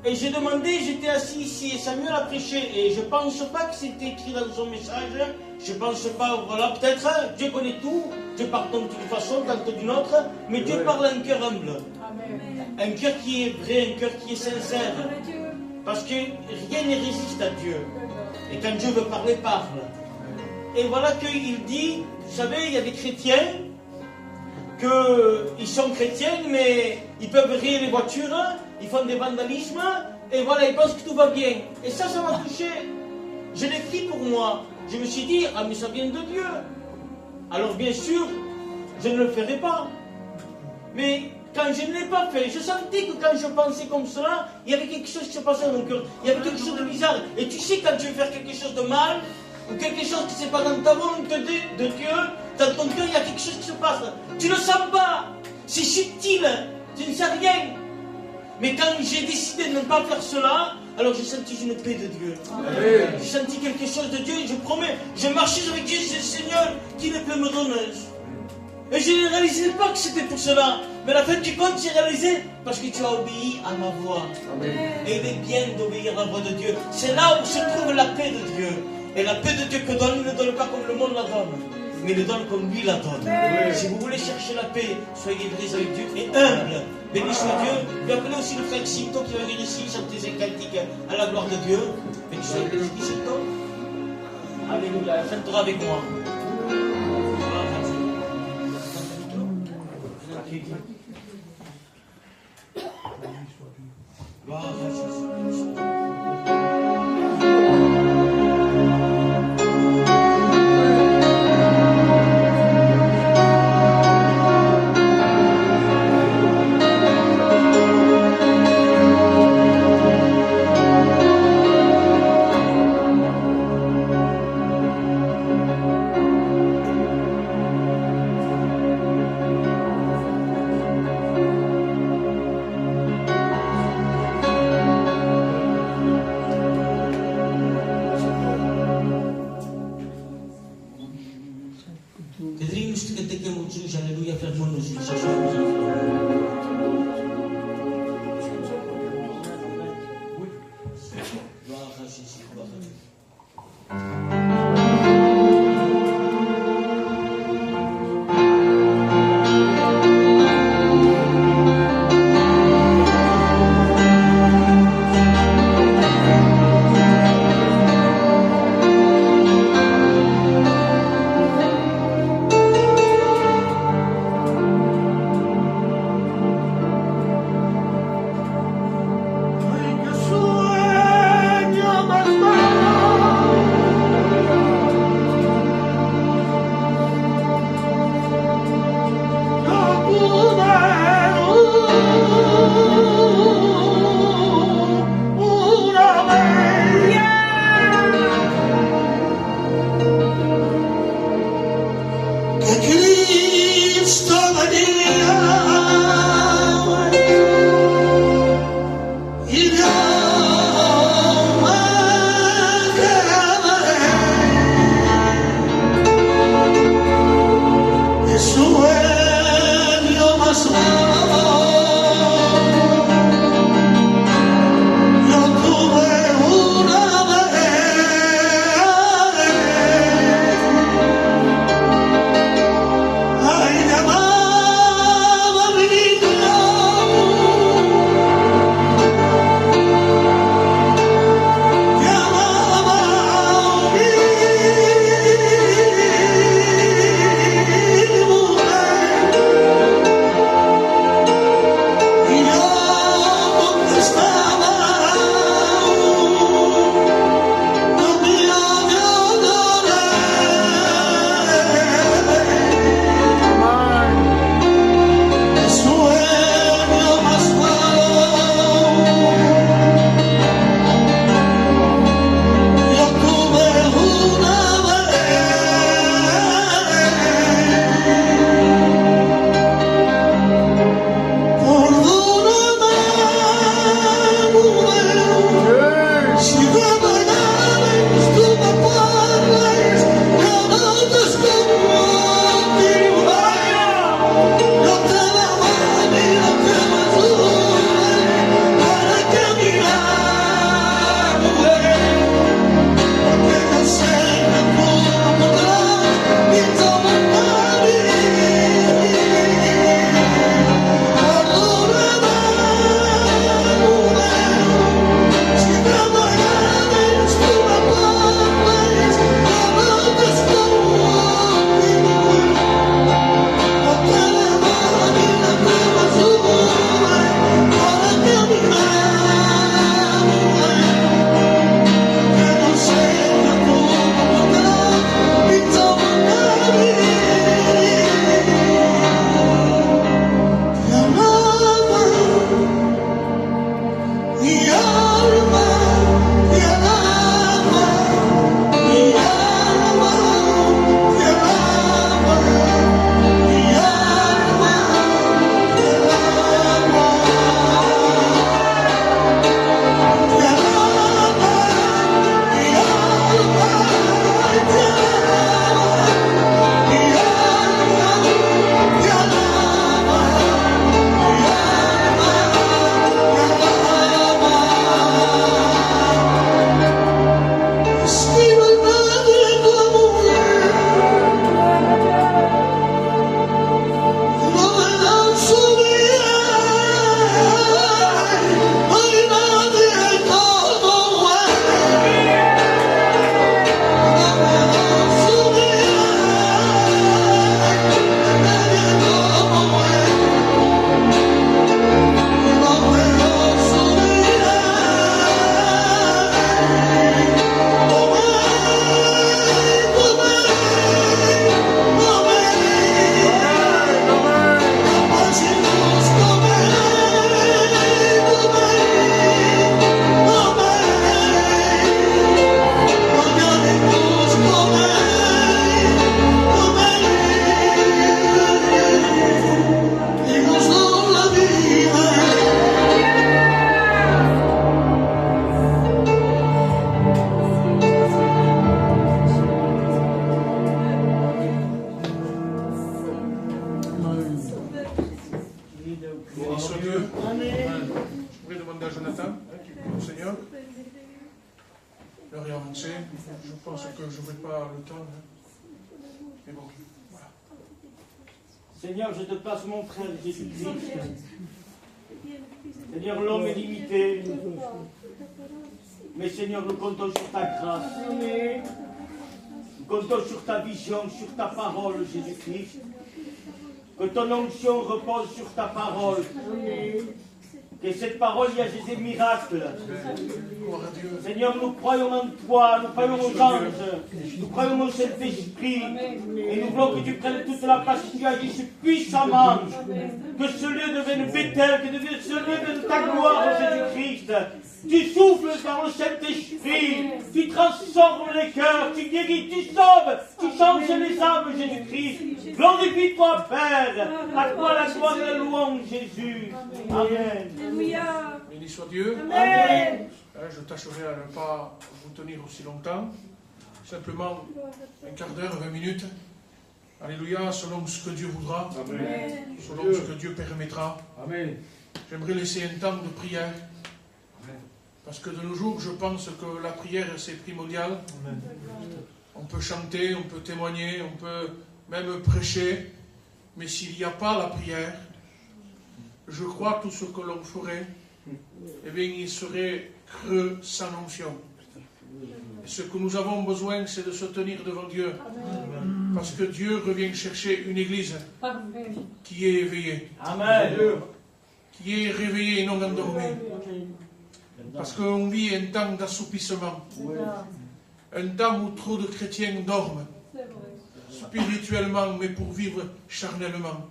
Et j'ai demandé, j'étais assis ici et Samuel a prêché. Et je ne pense pas que c'était écrit dans son message. Je ne pense pas, voilà, peut-être, Dieu connaît tout. Dieu pardonne de toute façon, tantôt d'une autre. Mais Dieu parle à un cœur humble. Un cœur qui est vrai, un cœur qui est sincère. Parce que rien ne résiste à Dieu. Et quand Dieu veut parler, parle. Et voilà qu'il dit, vous savez, il y a des chrétiens qu'ils sont chrétiens, mais ils peuvent rayer les voitures, ils font des vandalismes, et voilà, ils pensent que tout va bien. Et ça m'a touché. Je l'ai pris pour moi. Je me suis dit, ah mais ça vient de Dieu. Alors bien sûr, je ne le ferai pas. Mais quand je ne l'ai pas fait, je sentais que quand je pensais comme cela, il y avait quelque chose qui se passait dans mon cœur. Il y avait quelque chose de bizarre. Et tu sais, quand tu veux faire quelque chose de mal, ou quelque chose qui n'est pas dans ta volonté de Dieu, dans ton cœur, il y a quelque chose qui se passe. Tu ne le sens pas. C'est subtil. Tu ne sais rien. Mais quand j'ai décidé de ne pas faire cela, alors j'ai senti une paix de Dieu. J'ai senti quelque chose de Dieu et je promets, je marchais avec Dieu, c'est le Seigneur qui ne peut me donner. Et je ne réalisais pas que c'était pour cela. Mais la fin du compte, j'ai réalisé parce que tu as obéi à ma voix. Et il est bien d'obéir à la voix de Dieu. C'est là où se trouve la paix de Dieu. Et la paix de Dieu que donne, il ne donne pas comme le monde la donne, mais il le donne comme lui la donne. Si vous voulez chercher la paix, soyez vrais avec Dieu et humble. Béni soit Dieu. Puis appelez aussi le frère Sinto qui va venir ici chanter ses cantiques à la gloire de Dieu. Béni soit Dieu, Sinto. Alléluia. Chantera avec moi. Gloire à Jésus. pense que je n'aurai pas le temps. Hein. Mais bon, voilà. Seigneur, je te passe mon frère Jésus-Christ. Seigneur, l'homme est limité. Mais Seigneur, nous comptons sur ta grâce. Nous comptons sur ta vision, sur ta parole, Jésus-Christ. Que ton onction repose sur ta parole. Que cette parole, il y a des miracles. Seigneur, nous croyons en toi, nous croyons aux anges, nous croyons au Saint-Esprit. Et nous voulons que tu prennes toute la place que tu as dit puissamment. Que ce lieu devienne Bethel, que ce lieu devienne ta gloire, Jésus-Christ. Tu souffles dans le Saint-Esprit, tu transformes les cœurs, tu guéris, tu sauves, tu changes les âmes, Jésus-Christ. Glorifie-toi, Père. À toi la gloire et la louange, Jésus. Amen. Alléluia. Béni soit Dieu. Amen. Je tâcherai à ne pas vous tenir aussi longtemps. Simplement un quart d'heure, 20 minutes. Alléluia, selon ce que Dieu voudra. Amen. Selon ce que Dieu permettra. Amen. J'aimerais laisser un temps de prière. Parce que de nos jours, je pense que la prière, c'est primordial. Amen. On peut chanter, on peut témoigner, on peut même prêcher. Mais s'il n'y a pas la prière, je crois tout ce que l'on ferait, eh bien, il serait creux sans onction. Et ce que nous avons besoin, c'est de se tenir devant Dieu. Amen. Parce que Dieu revient chercher une église qui est éveillée. Amen. Qui est réveillée et non endormie. Parce qu'on vit un temps d'assoupissement. Un temps où trop de chrétiens dorment. Spirituellement, mais pour vivre charnellement.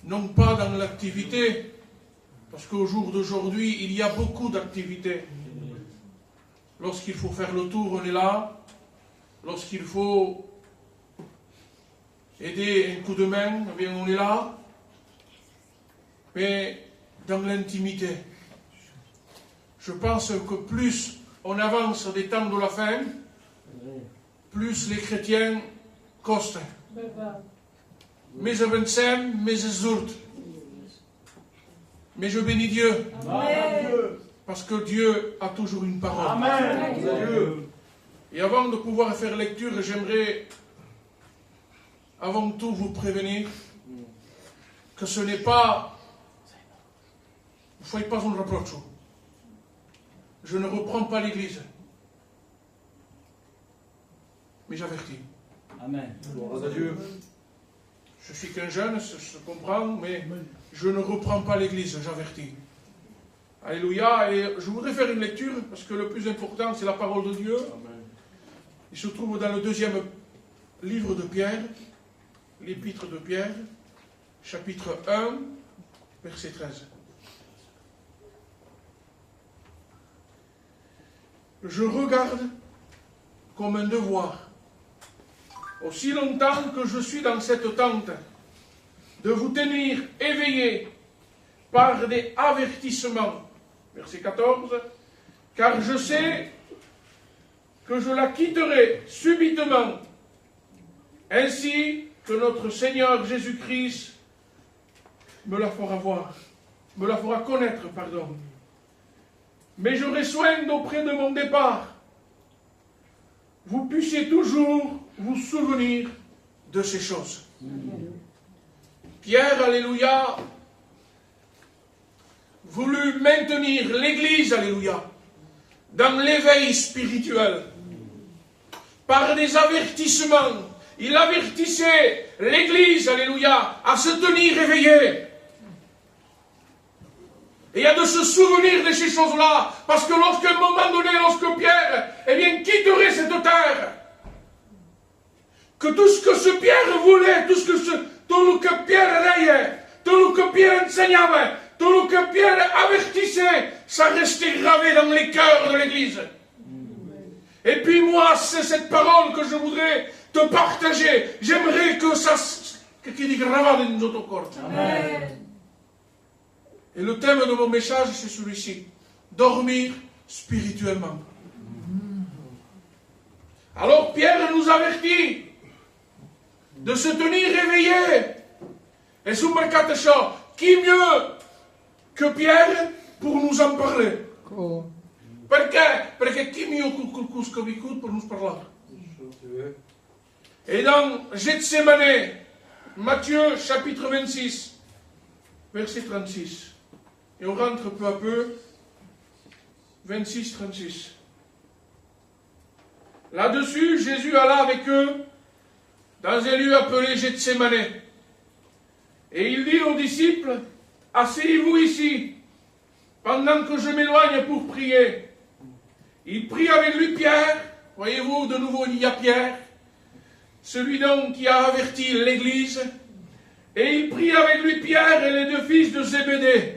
Non pas dans l'activité, parce qu'au jour d'aujourd'hui, il y a beaucoup d'activités. Lorsqu'il faut faire le tour, on est là. Lorsqu'il faut aider un coup de main, eh bien on est là. Mais dans l'intimité, je pense que plus on avance des temps de la fin, plus les chrétiens costent. Mais je vincem, mais je zurt. Mais je bénis Dieu. Amen. Parce que Dieu a toujours une parole. Amen. Et avant de pouvoir faire lecture, j'aimerais avant tout vous prévenir que ce n'est pas... Ne soyez pas un reproche. Je ne reprends pas l'Église. Mais j'avertis. Amen. Gloire à Dieu. Je suis qu'un jeune, je comprends, mais je ne reprends pas l'Église, j'avertis. Alléluia. Et je voudrais faire une lecture, parce que le plus important, c'est la parole de Dieu. Amen. Il se trouve dans le 2e livre de Pierre, l'épître de Pierre, chapitre 1, verset 13. Je regarde comme un devoir, aussi longtemps que je suis dans cette tente, de vous tenir éveillés par des avertissements. Verset 14. Car je sais que je la quitterai subitement, ainsi que notre Seigneur Jésus-Christ me la fera connaître, pardon. Mais j'aurai soin d'auprès de mon départ, vous puissiez toujours vous souvenir de ces choses. Pierre, alléluia, voulut maintenir l'Église, alléluia, dans l'éveil spirituel, par des avertissements. Il avertissait l'Église, alléluia, à se tenir éveillée. Et à de se souvenir de ces choses-là, parce que lorsqu'à un moment donné, lorsque Pierre, eh bien, quitterait cette terre, que tout ce que ce Pierre voulait, tout ce que Pierre rayait, tout ce que Pierre enseignait, tout ce que Pierre avertissait, ça restait gravé dans les cœurs de l'Église. Et puis moi, c'est cette parole que je voudrais te partager. J'aimerais que ça, qu'il y ait gravé dans notre corps. Amen. Et le thème de mon message, c'est celui-ci. Dormir spirituellement. Alors Pierre nous avertit de se tenir éveillés. Et sous ma qui mieux que Pierre pour nous en parler? Perché chi mio cuscovicut pour nous parler. Et dans Gethsemane, Matthieu chapitre 26, verset 36. Et on rentre peu à peu. 26, 36. Là-dessus, Jésus alla avec eux dans un lieu appelé Gethsemane. Et il dit aux disciples, asseyez-vous ici, pendant que je m'éloigne pour prier. Il prit avec lui Pierre, voyez-vous, de nouveau il y a Pierre, celui donc qui a averti l'Église, et il prit avec lui Pierre et les deux fils de Zébédée.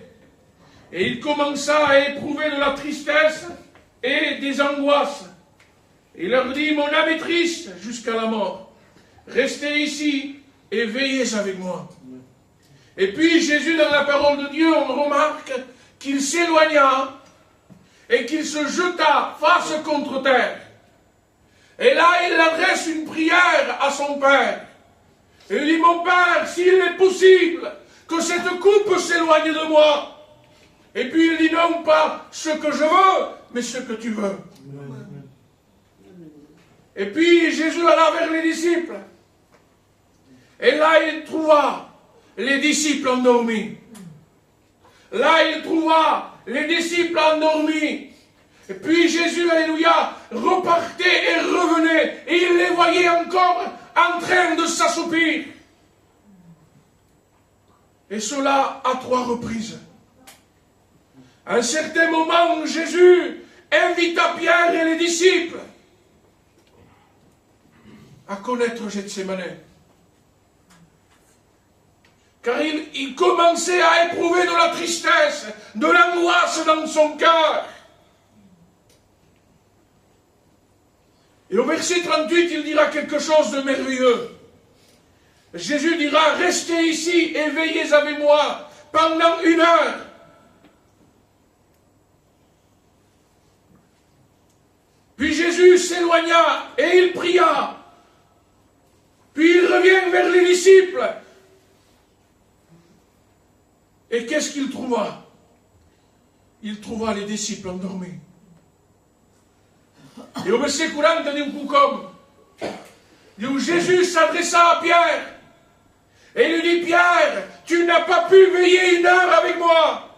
Et il commença à éprouver de la tristesse et des angoisses. Il leur dit, mon âme est triste jusqu'à la mort. Restez ici et veillez avec moi. Et puis Jésus, dans la parole de Dieu, on remarque qu'il s'éloigna et qu'il se jeta face contre terre. Et là, il adresse une prière à son Père. Et il dit, mon Père, s'il est possible que cette coupe s'éloigne de moi. Et puis il dit, non pas ce que je veux, mais ce que tu veux. Et puis Jésus alla vers les disciples. Et là, il trouva les disciples endormis. Là, il trouva les disciples endormis. Et puis Jésus, alléluia, repartait et revenait. Et il les voyait encore en train de s'assoupir. Et cela à 3 reprises. À un certain moment, Jésus invita Pierre et les disciples à connaître Gethsemane. Car il commençait à éprouver de la tristesse, de l'angoisse dans son cœur. Et au verset 38, il dira quelque chose de merveilleux. Jésus dira, restez ici et veillez avec moi pendant 1 heure. Puis Jésus s'éloigna et il pria. Puis il revient vers les disciples. Et qu'est-ce qu'il trouva? Il trouva les disciples endormis. Et au verset courant, il dit un coup comme, où Jésus s'adressa à Pierre. Et il lui dit, Pierre, tu n'as pas pu veiller 1 heure avec moi.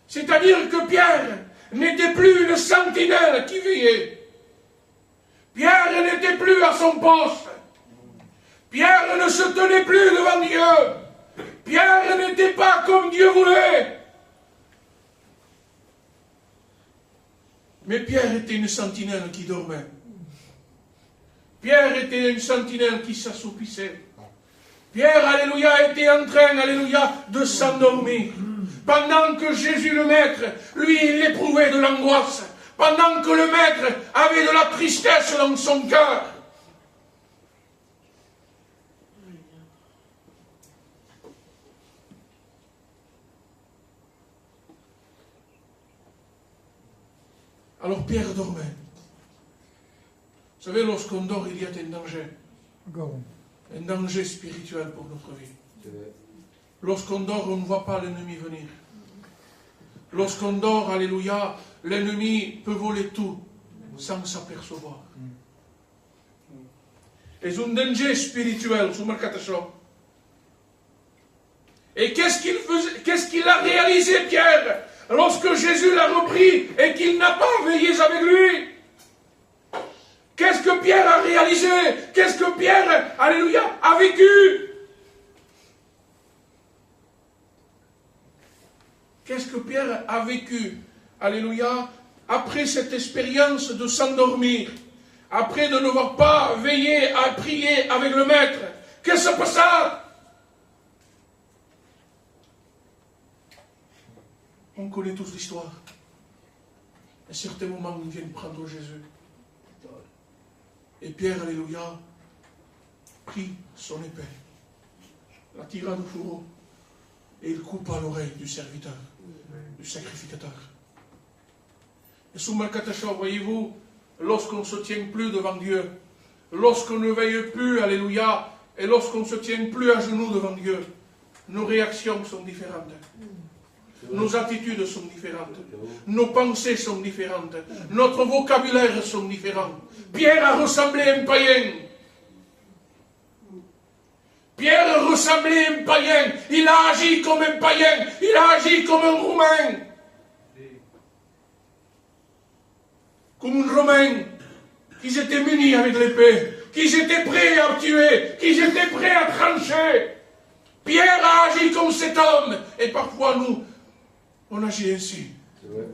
C'est-à-dire que Pierre n'était plus une sentinelle qui veillait. Pierre n'était plus à son poste. Pierre ne se tenait plus devant Dieu. Pierre n'était pas comme Dieu voulait. Mais Pierre était une sentinelle qui dormait. Pierre était une sentinelle qui s'assoupissait. Pierre, alléluia, était en train, alléluia, de s'endormir. Pendant que Jésus le Maître, lui, il éprouvait de l'angoisse. Pendant que le Maître avait de la tristesse dans son cœur. Alors Pierre dormait. Vous savez, lorsqu'on dort, il y a un danger. Un danger spirituel pour notre vie. Lorsqu'on dort, on ne voit pas l'ennemi venir. Lorsqu'on dort, alléluia, l'ennemi peut voler tout sans s'apercevoir. C'est un danger spirituel, sur Marcatachon. Et qu'est-ce qu'il a réalisé, Pierre, lorsque Jésus l'a repris et qu'il n'a pas veillé avec lui? Qu'est-ce que Pierre a réalisé? Qu'est-ce que Pierre, alléluia, a vécu? Qu'est-ce que Pierre a vécu, alléluia, après cette expérience de s'endormir, après de ne voir pas veiller à prier avec le Maître? Qu'est-ce qui se passa? On connaît tous l'histoire. À un certain moment, ils viennent prendre Jésus. Et Pierre, alléluia, prit son épée, la tira du fourreau, et il coupa l'oreille du serviteur, du sacrificateur. Et sous Malkatacha, voyez-vous, lorsqu'on ne se tient plus devant Dieu, lorsqu'on ne veille plus, alléluia, et lorsqu'on ne se tient plus à genoux devant Dieu, nos réactions sont différentes. Nos attitudes sont différentes. Nos pensées sont différentes. Notre vocabulaire sont différents. Pierre a ressemblé à un païen. Pierre ressemblait à un païen. Il a agi comme un païen. Il a agi comme un Romain. Comme un Romain. Qu'ils étaient munis avec l'épée. Qu'ils étaient prêts à tuer. Qu'ils étaient prêts à trancher. Pierre a agi comme cet homme. Et parfois nous, on agit ainsi.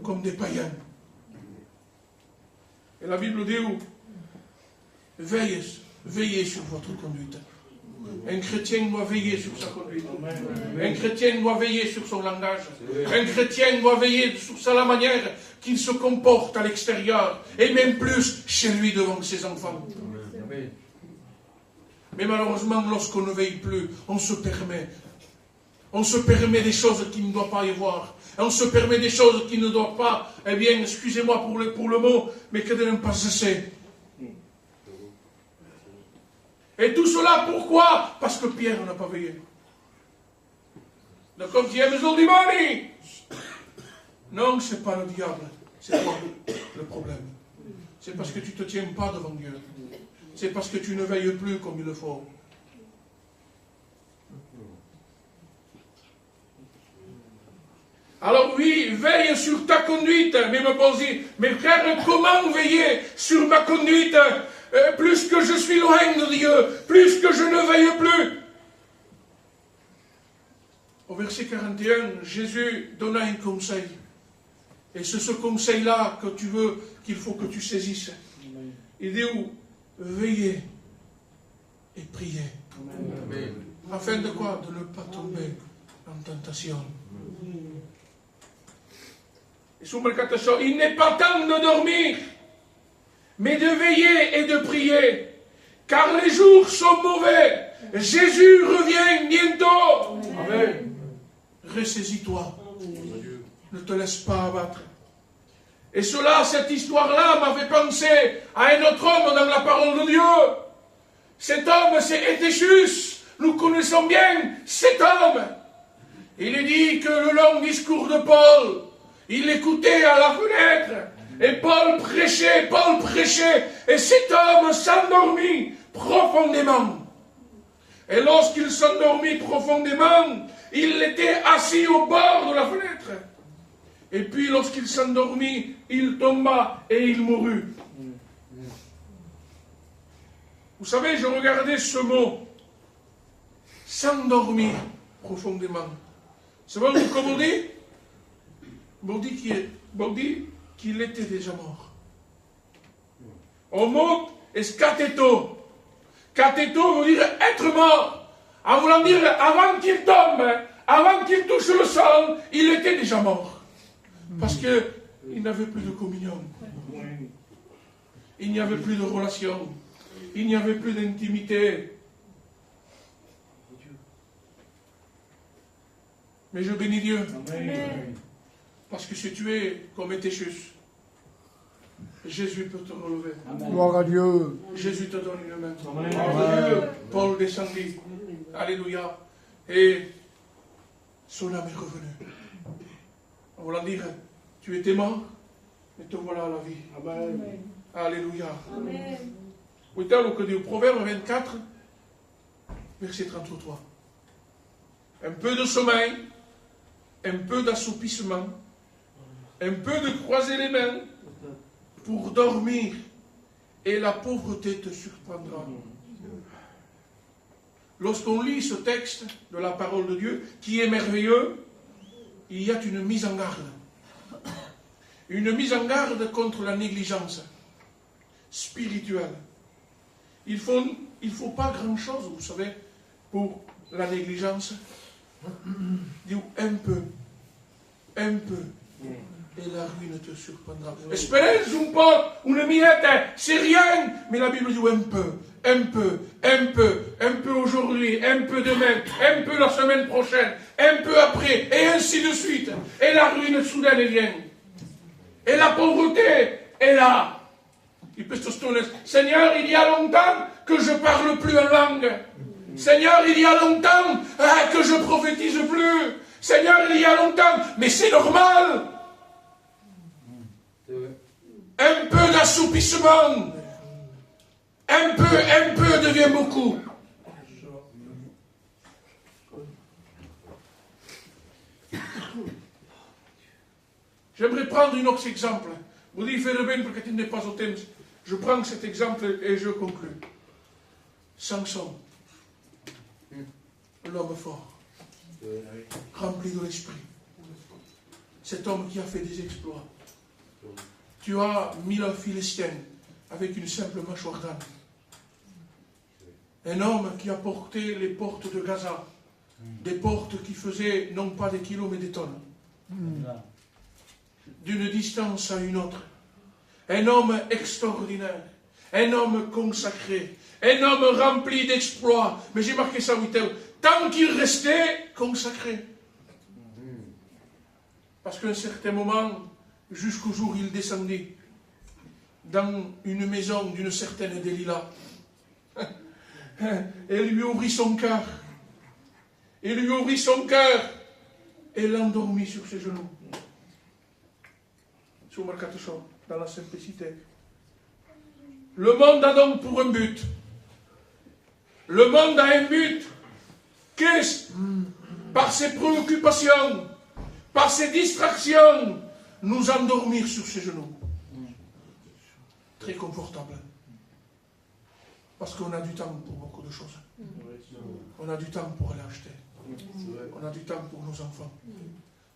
Comme des païens. Et la Bible dit où? Veillez sur votre conduite. Un chrétien doit veiller sur sa conduite. Un chrétien doit veiller sur son langage. Un chrétien doit veiller sur la manière qu'il se comporte à l'extérieur. Et même plus chez lui devant ses enfants. Mais malheureusement, lorsqu'on ne veille plus, on se permet. On se permet des choses qu'il ne doit pas y avoir. On se permet des choses qui ne doivent pas, eh bien, excusez-moi pour le mot, mais que de ne pas cesser. Et tout cela, pourquoi? Parce que Pierre n'a pas veillé. Le contième dimani. Non, ce n'est pas le diable. C'est toi le problème. C'est parce que tu ne te tiens pas devant Dieu. C'est parce que tu ne veilles plus comme il le faut. Alors oui, veille sur ta conduite. Mais me pose, mes frères, comment veiller sur ma conduite? Plus que je suis loin de Dieu, plus que je ne veille plus. Au verset 41, Jésus donna un conseil. Et c'est ce conseil-là que tu veux, qu'il faut que tu saisisses. Il dit où? Veillez et priez. Amen. Afin de quoi? De ne pas tomber en tentation. Il n'est pas temps de dormir, mais de veiller et de prier, car les jours sont mauvais. Jésus revient bientôt. Amen. Ressaisis-toi. Ne te laisse pas abattre. Et cela, cette histoire-là m'a fait penser à un autre homme dans la parole de Dieu. Cet homme, c'est Étéchus. Nous connaissons bien cet homme. Il est dit que le long discours de Paul, il écoutait à la fenêtre. Et Paul prêchait, et cet homme s'endormit profondément. Et lorsqu'il s'endormit profondément, il était assis au bord de la fenêtre. Et puis lorsqu'il s'endormit, il tomba et il mourut. Vous savez, je regardais ce mot, s'endormir profondément. C'est vrai comment on dit? On dit qu'il était déjà mort. Au mot est kateto. Kateto veut dire être mort. En voulant dire, avant qu'il tombe, avant qu'il touche le sol, il était déjà mort. Parce qu'il n'avait plus de communion. Il n'y avait plus de relation. Il n'y avait plus d'intimité. Mais je bénis Dieu. Amen. Parce que si tu es comme Étéchus, Jésus peut te relever. Amen. Gloire à Dieu. Jésus te donne une main. Amen. Gloire à Dieu. Paul descendit. Alléluia. Et son âme est revenue. On va dire, tu étais mort, et te voilà à la vie. Amen. Alléluia. Amen. Vous savez que dit au Proverbe 24, verset 33. Un peu de sommeil, un peu d'assoupissement, un peu de croiser les mains pour dormir, et la pauvreté te surprendra. Lorsqu'on lit ce texte de la parole de Dieu, qui est merveilleux, il y a une mise en garde. Une mise en garde contre la négligence spirituelle. Il faut pas grand-chose, vous savez, pour la négligence. Un peu, et la ruine te surprendra. Espérez un peu, une miette, c'est rien, mais la Bible dit un peu aujourd'hui, un peu demain, un peu la semaine prochaine, un peu après, et ainsi de suite. Et la ruine soudaine vient. Et la pauvreté est là. Seigneur, il y a longtemps que je parle plus en langue. Seigneur, il y a longtemps que je prophétise plus. Seigneur, il y a longtemps, mais c'est normal. Un peu d'assoupissement, un peu devient beaucoup. J'aimerais prendre un autre exemple. Vous dites, faites bien parce que tu n'es pas au thème. Je prends cet exemple et je conclue. Samson, l'homme fort, rempli de l'esprit. Cet homme qui a fait des exploits. Tu as mis le Philistin avec une simple mâchoire d'âne. Un homme qui a porté les portes de Gaza. Des portes qui faisaient non pas des kilos mais des tonnes. D'une distance à une autre. Un homme extraordinaire. Un homme consacré. Un homme rempli d'exploits. Mais j'ai marqué ça, oui, tant qu'il restait consacré. Parce qu'à un certain moment, jusqu'au jour où il descendait dans une maison d'une certaine Delilah. Elle lui ouvrit son cœur. Il lui ouvrit son cœur et l'endormit sur ses genoux. Sur Marcatechon, dans la simplicité. Le monde a donc pour un but. Le monde a un but. Qu'est-ce? Par ses préoccupations, par ses distractions, nous endormir sur ses genoux. Très confortable. Parce qu'on a du temps pour beaucoup de choses. On a du temps pour aller acheter. On a du temps pour nos enfants.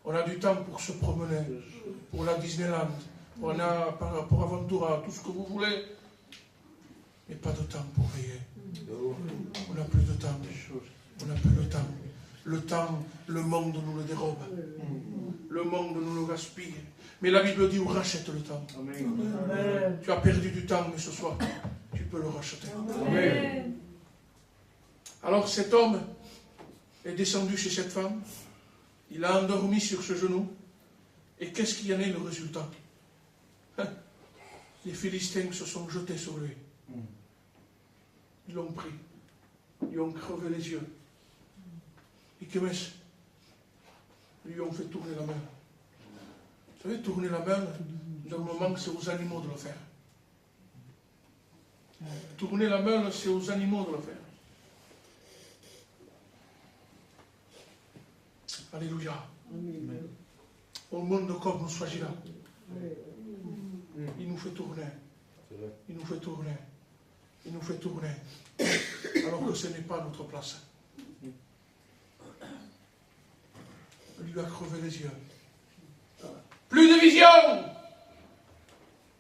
On a du temps pour se promener, pour la Disneyland, on a pour Aventura, tout ce que vous voulez. Mais pas de temps pour veiller. On n'a plus de temps. On n'a plus de temps. Le temps, le monde nous le dérobe. Le monde nous le gaspille. Mais la Bible dit, on rachète le temps. Amen. Tu as perdu du temps, mais ce soir, tu peux le racheter. Amen. Alors cet homme est descendu chez cette femme. Il a endormi sur ce genou. Et qu'est-ce qu'il y en est le résultat? Les Philistins se sont jetés sur lui. Ils l'ont pris. Ils ont crevé les yeux. Et que lui ont fait tourner la main. Vous savez, tourner la main, normalement, c'est aux animaux de le faire. Tourner la main, c'est aux animaux de le faire. Alléluia. Au monde de corps, nous soyons là. Il nous fait tourner. Il nous fait tourner. Il nous fait tourner. Alors que ce n'est pas notre place. Il lui a crevé les yeux. Plus de vision.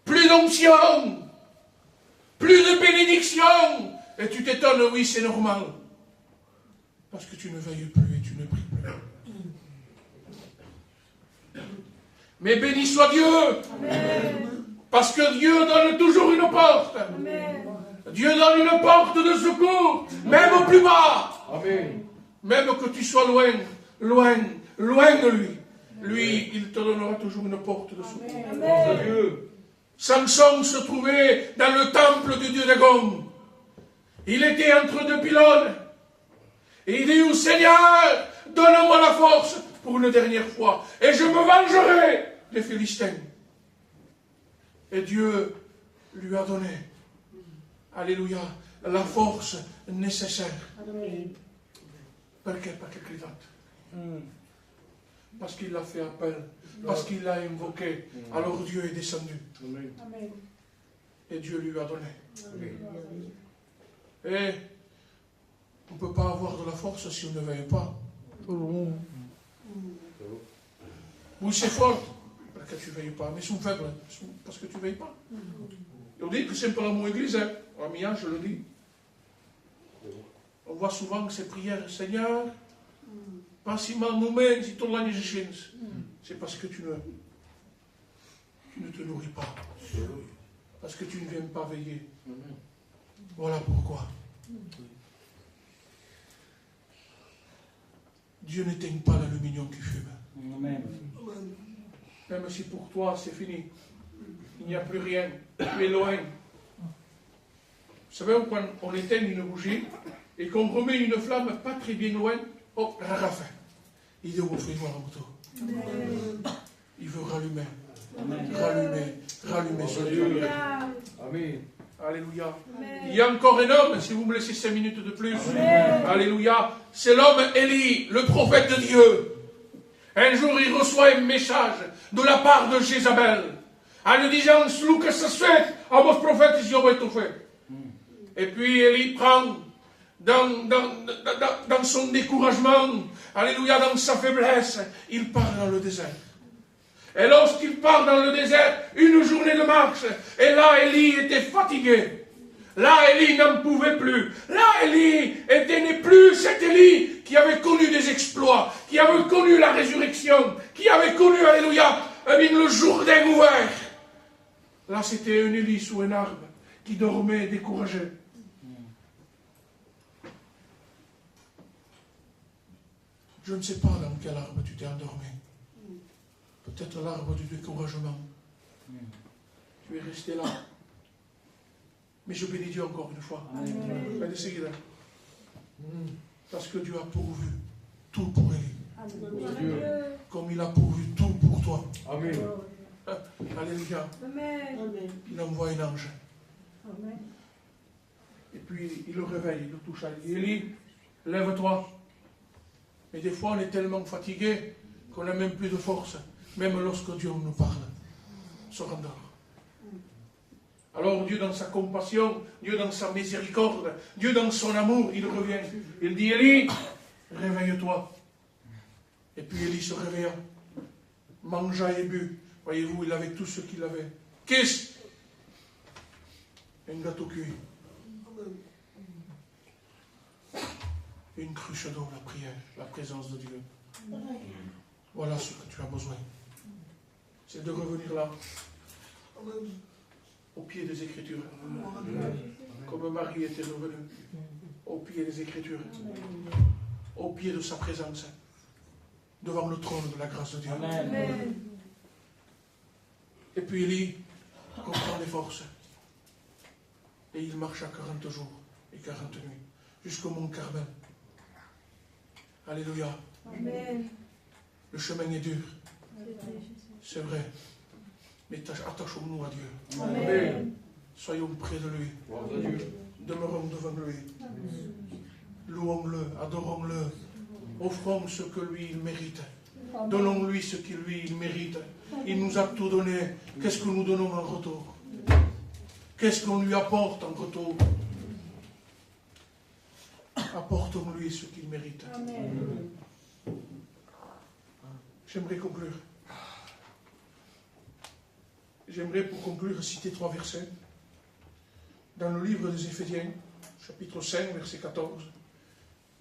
Plus d'onction. Plus de bénédiction. Et tu t'étonnes, oui, c'est normal. Parce que tu ne veilles plus et tu ne pries plus. Mais béni soit Dieu. Amen. Parce que Dieu donne toujours une porte. Amen. Dieu donne une porte de secours, même au plus bas. Amen. Même que tu sois loin, loin, loin de lui. Lui, il te donnera toujours une porte de secours. Amen. Samson se trouvait dans le temple du dieu Dagon. Il était entre deux pylônes. Et il dit au Seigneur, donne-moi la force pour une dernière fois. Et je me vengerai des Philistins. Et Dieu lui a donné, alléluia, la force nécessaire. Perché? Perché gridato. Parce qu'il a fait appel, parce qu'il l'a invoqué. Alors Dieu est descendu. Amen. Et Dieu lui a donné. Amen. Et on ne peut pas avoir de la force si on ne veille pas. Oui, c'est fort, parce que tu ne veilles pas, mais ils sont faibles, parce que tu ne veilles pas. Et on dit que c'est un peu la mon église, hein. À Mia, je le dis. On voit souvent ces prières, Seigneur, pas si mal nous mène, si ton l'année je c'est parce que tu ne te nourris pas. Parce que tu ne viens pas veiller. Voilà pourquoi. Dieu n'éteigne pas l'aluminium qui fume. Amen. Même si pour toi c'est fini, il n'y a plus rien, tu es loin. Vous savez, quand on éteint une bougie et qu'on remet une flamme pas très bien loin, hop, rafin. Il veut offrir un moto. Il veut rallumer. Rallumer ce Dieu. Amen. Alléluia. Il y a encore un homme, si vous me laissez 5 minutes de plus. Alléluia. C'est l'homme Élie, le prophète de Dieu. Un jour, il reçoit un message de la part de Jézabel, en lui disant, ce que ça se fait, à vos prophètes, ils auront tout fait. Et puis, Élie prend, dans son découragement, alléluia, dans sa faiblesse, il part dans le désert. Et lorsqu'il part dans le désert, une journée de marche, et là, Élie était fatigué. Là, Élie n'en pouvait plus. Là, Élie n'est plus cet Élie qui avait connu des exploits, qui avait connu la résurrection, qui avait connu, alléluia, le Jourdain ouvert. Là, c'était un Élie sous un arbre qui dormait découragé. Je ne sais pas dans quel arbre tu t'es endormi. Peut-être l'arbre du découragement. Tu es resté là. Mais je bénis Dieu encore une fois. Parce que Dieu a pourvu tout pour Élie. Comme il a pourvu tout pour toi. Amen. Alléluia. Il envoie un ange. Et puis il le réveille, il le touche. Il dit, Élie, lève-toi. Mais des fois on est tellement fatigué qu'on n'a même plus de force. Même lorsque Dieu nous parle, on se rendort. Alors Dieu dans sa compassion, Dieu dans sa miséricorde, Dieu dans son amour, il revient. Il dit, Élie, réveille-toi. Et puis Élie se réveilla, mangea et but. Voyez-vous, il avait tout ce qu'il avait. Qu'est-ce? Un gâteau cuit. Une cruche d'eau, la prière, la présence de Dieu. Voilà ce que tu as besoin. C'est de revenir là, au pied des Écritures. Comme Marie était revenue, au pied des Écritures, au pied de sa présence, devant le trône de la grâce de Dieu. Amen. Et puis Élie reprend les forces. Et il marcha 40 jours et 40 nuits, jusqu'au mont Carmel. Alléluia. Amen. Le chemin est dur. C'est vrai. Mais attachons-nous à Dieu. Amen. Soyons près de lui. Demeurons devant lui. Louons-le, adorons-le. Offrons ce que lui il mérite. Donnons-lui ce qu'il lui il mérite. Il nous a tout donné. Qu'est-ce que nous donnons en retour? Qu'est-ce qu'on lui apporte en retour? Apportons-lui ce qu'il mérite. Amen. J'aimerais conclure. J'aimerais pour conclure citer 3 versets. Dans le livre des Éphésiens, chapitre 5, verset 14,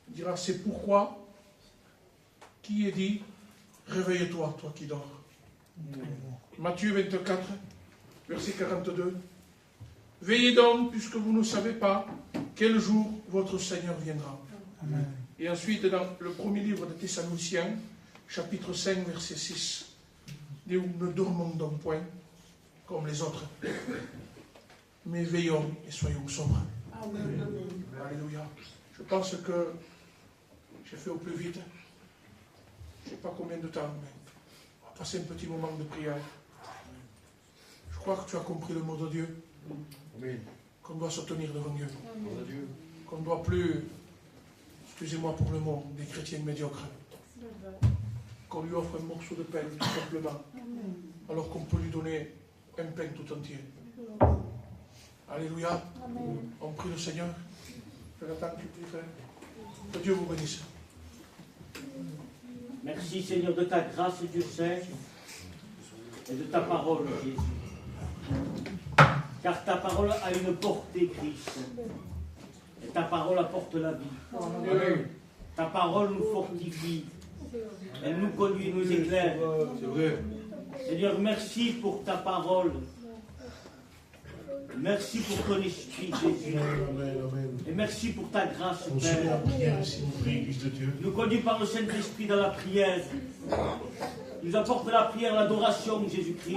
il dira, c'est pourquoi qui est dit, réveille-toi, toi qui dors. Matthieu 24, verset 42, veillez donc, puisque vous ne savez pas quel jour votre Seigneur viendra. Amen. Et ensuite, dans le premier livre de Thessaloniciens, chapitre 5, verset 6, dit, ne dormons donc point comme les autres, mais veillons et soyons sobres. Amen. Alléluia. Je pense que j'ai fait au plus vite. Je ne sais pas combien de temps, mais on va passer un petit moment de prière. Je crois que tu as compris le mot de Dieu. Amen. Qu'on doit se tenir devant Dieu. Amen. Qu'on ne doit plus, excusez-moi pour le mot, des chrétiens médiocres. Qu'on lui offre un morceau de pain, tout simplement. Amen. Alors qu'on peut lui donner un pain tout entier. Alléluia. Amen. On prie le Seigneur. Je l'attends que tu pries, frère. Que Dieu vous bénisse. Merci Seigneur de ta grâce, Dieu Saint, et de ta parole, Jésus. Car ta parole a une portée, Christ. Et ta parole apporte la vie. Amen. Ta parole nous fortifie. Elle nous conduit, nous éclaire. C'est vrai. Seigneur, merci pour ta parole. Merci pour ton esprit, Jésus. Et merci pour ta grâce, Père. Nous conduis par le Saint-Esprit dans la prière. Nous apporte la prière, l'adoration, Jésus-Christ.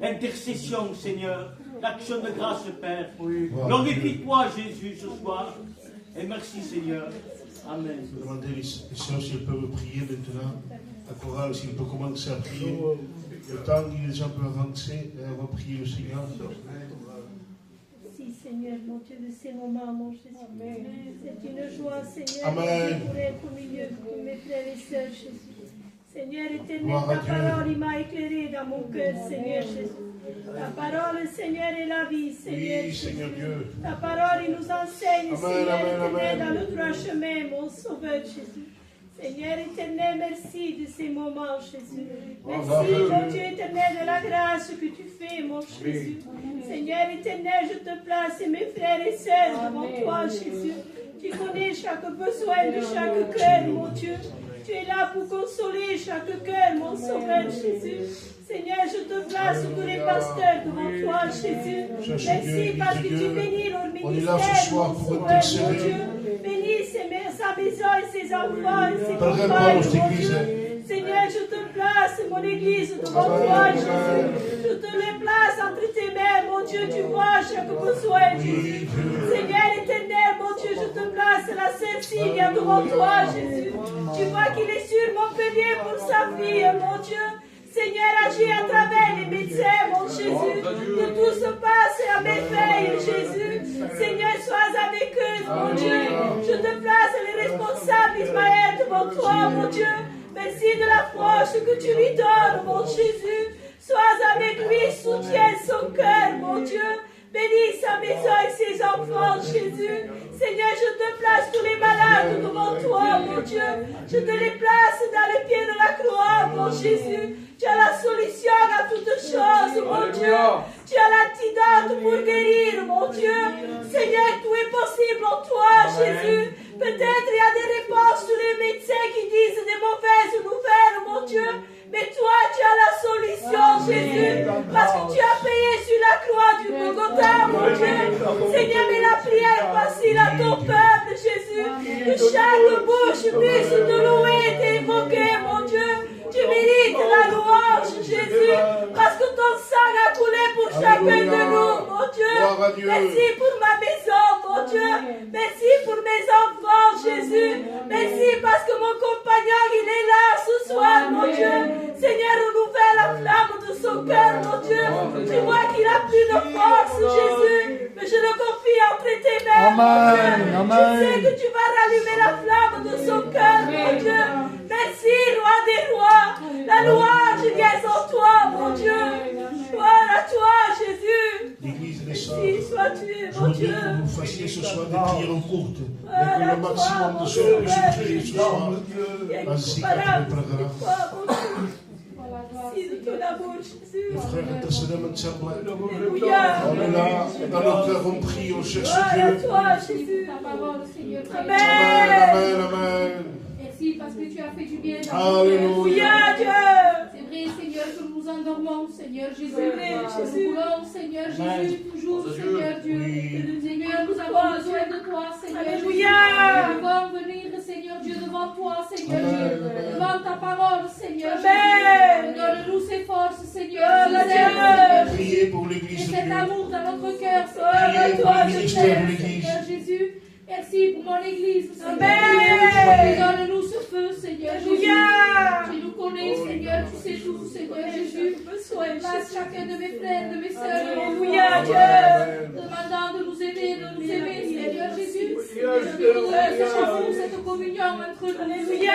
Intercession, Seigneur. L'action de grâce, Père. Glorifie-toi, Jésus, ce soir. Et merci Seigneur. Amen. Je vais demander les sœurs si elles peuvent prier maintenant. La chorale, s'il peut commencer à prier. Le temps, il est déjà un peu avancé. On va prier le Seigneur. Merci Seigneur, mon Dieu, de ces moments, mon Jésus. C'est une joie, Seigneur, Amen. pour être au milieu de mes frères et sœurs, Jésus. Seigneur éternel, Gloire à ta Dieu. parole il m'a éclairé dans mon cœur, Seigneur Jésus. Ta parole, Seigneur, est la vie, Seigneur Oui, Jésus. Seigneur Dieu. Ta parole, il nous enseigne, Amen, Seigneur amen, éternel, amen. dans le droit chemin, mon Sauveur Jésus. Seigneur éternel, merci de ces moments, Jésus. Merci, Amen. mon Dieu éternel, de la grâce que tu fais, mon Jésus. Seigneur éternel, je te place, mes frères et sœurs, devant toi, Jésus. Tu connais chaque besoin de chaque cœur, mon Dieu. Tu es là pour consoler chaque cœur, mon Sauveur Jésus. Seigneur, je te place tous les pasteurs devant toi, Jésus. Merci parce que tu bénis leur On est là ce ministère, soir mon pour Sauveur, mon intercéder. Dieu. Bénis sa maison et ses enfants et ses Pardonne-moi, compagnes, cette mon église. Dieu. Seigneur, je te place, mon église, devant toi, Jésus. Je te les place entre tes mains, mon Dieu. Tu vois chaque besoin, Jésus. Seigneur éternel, mon Dieu, je te place la sœur Sylvia devant toi, Jésus. Tu vois qu'il est sur mon pilier pour sa fille, mon Dieu. Seigneur, agis à travers les médecins, mon Jésus. Que tout se passe à merveille, Jésus. Seigneur, sois avec eux, mon Dieu. Je te place les responsables, Ismaël, devant toi, mon Dieu. Merci de la force que tu lui donnes, mon Jésus. Sois avec lui, soutiens son cœur, mon Dieu. Bénis sa maison et ses enfants, Jésus. Seigneur, je te place tous les malades devant toi, mon Dieu. Je te les place dans le pied de la croix, mon Jésus. Tu as la solution à toutes choses, mon Dieu. Tu as l'antidote pour guérir, mon Dieu. Seigneur, tout est possible en toi, Jésus. Peut-être il y a des réponses sur les médecins qui disent des mauvaises nouvelles, mon Dieu. Mais toi, tu as la solution, Jésus. Parce que tu as payé sur la croix du Golgotha, mon Dieu. Seigneur, mais la prière facile à ton peuple, Jésus. Que chaque bouche puisse te louer et t'évoquer, mon Dieu. Tu mérites la louange, Jésus. Parce que ton sang a coulé pour chacun de nous, mon Dieu. Merci pour ma maison, mon Dieu. Merci pour mes enfants, Jésus. Merci parce que mon compagnon, il est là ce soir, mon Dieu. Seigneur, renouvelle la flamme de son cœur, mon Dieu. Tu vois qu'il a plus de force, Jésus. Mais je le confie entre tes mains, mon Dieu. Amen. Je sais que tu vas rallumer la flamme de son cœur, mon Dieu. Merci, roi des rois. La louange vient en toi, mon Dieu. Gloire à toi, Jésus. L'église des sœurs. Merci, sois-tu, Je mon voudrais Dieu. que vous fassiez ce soir des prières courtes. Et que le maximum de sœurs puissent prier ce soir. Ainsi qu'après le programme. Merci de ton amour, Jésus. Les frères intercédents ensemble. Alléluia. On est là, dans nos cœurs, on prie, on cherche Gloire à Dieu. toi, Jésus. Ta parole, Seigneur. Amen, Amen. amen, amen. Merci parce que tu as fait du bien dans notre cœur. Alléluia. Dieu. C'est vrai, Seigneur, que nous endormons, Seigneur Jésus. C'est vrai, Jésus. Nous voulons, Seigneur Jésus, toujours, Seigneur Dieu. Oui. Seigneur, nous avons besoin de toi, Seigneur Jésus. Alléluia. Nous devons venir, Seigneur Dieu, devant toi, Seigneur Dieu. Devant ta parole, Seigneur Amen. Jésus. Donne-nous ces forces, Seigneur. Gloire à Dieu. Priez pour Et l'église de cet Dieu. amour dans notre cœur, Gloire à Seigneur. toi, le je ministère t'aime. de l'église. Seigneur Jésus. Merci pour mon église, Seigneur. Amen. Donne-nous ce feu, Seigneur Jésus. Alléluia. Tu nous connais, Seigneur, tu sais tout, Seigneur Jésus. Place chacun de mes frères, de mes sœurs. Alléluia, Dieu. Demandant de nous aider, de nous aimer, Seigneur Jésus. Que nous recherchons cette communion entre nous. Alléluia.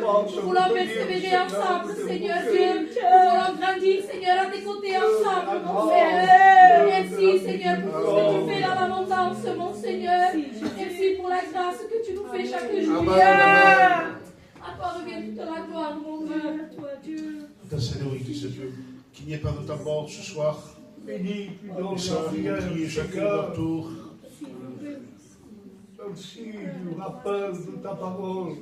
Nous voulons persévérer ensemble, Seigneur Dieu. Nous voulons grandir, Seigneur, à tes côtés ensemble, mon Père. Merci, Seigneur, pour tout ce que tu fais dans l'abondance, mon Seigneur. Merci pour la grâce que tu nous fais chaque jour. Amen. À toi revient toute la gloire, mon Dieu. À toi, Dieu. Intercédez aux églises de Dieu. Qu'il n'y ait pas de temps mort ce soir. Bénis, tu donnes Les la sœurs prière, vont prier chacun à leur tour. Merci du rappel de ta parole.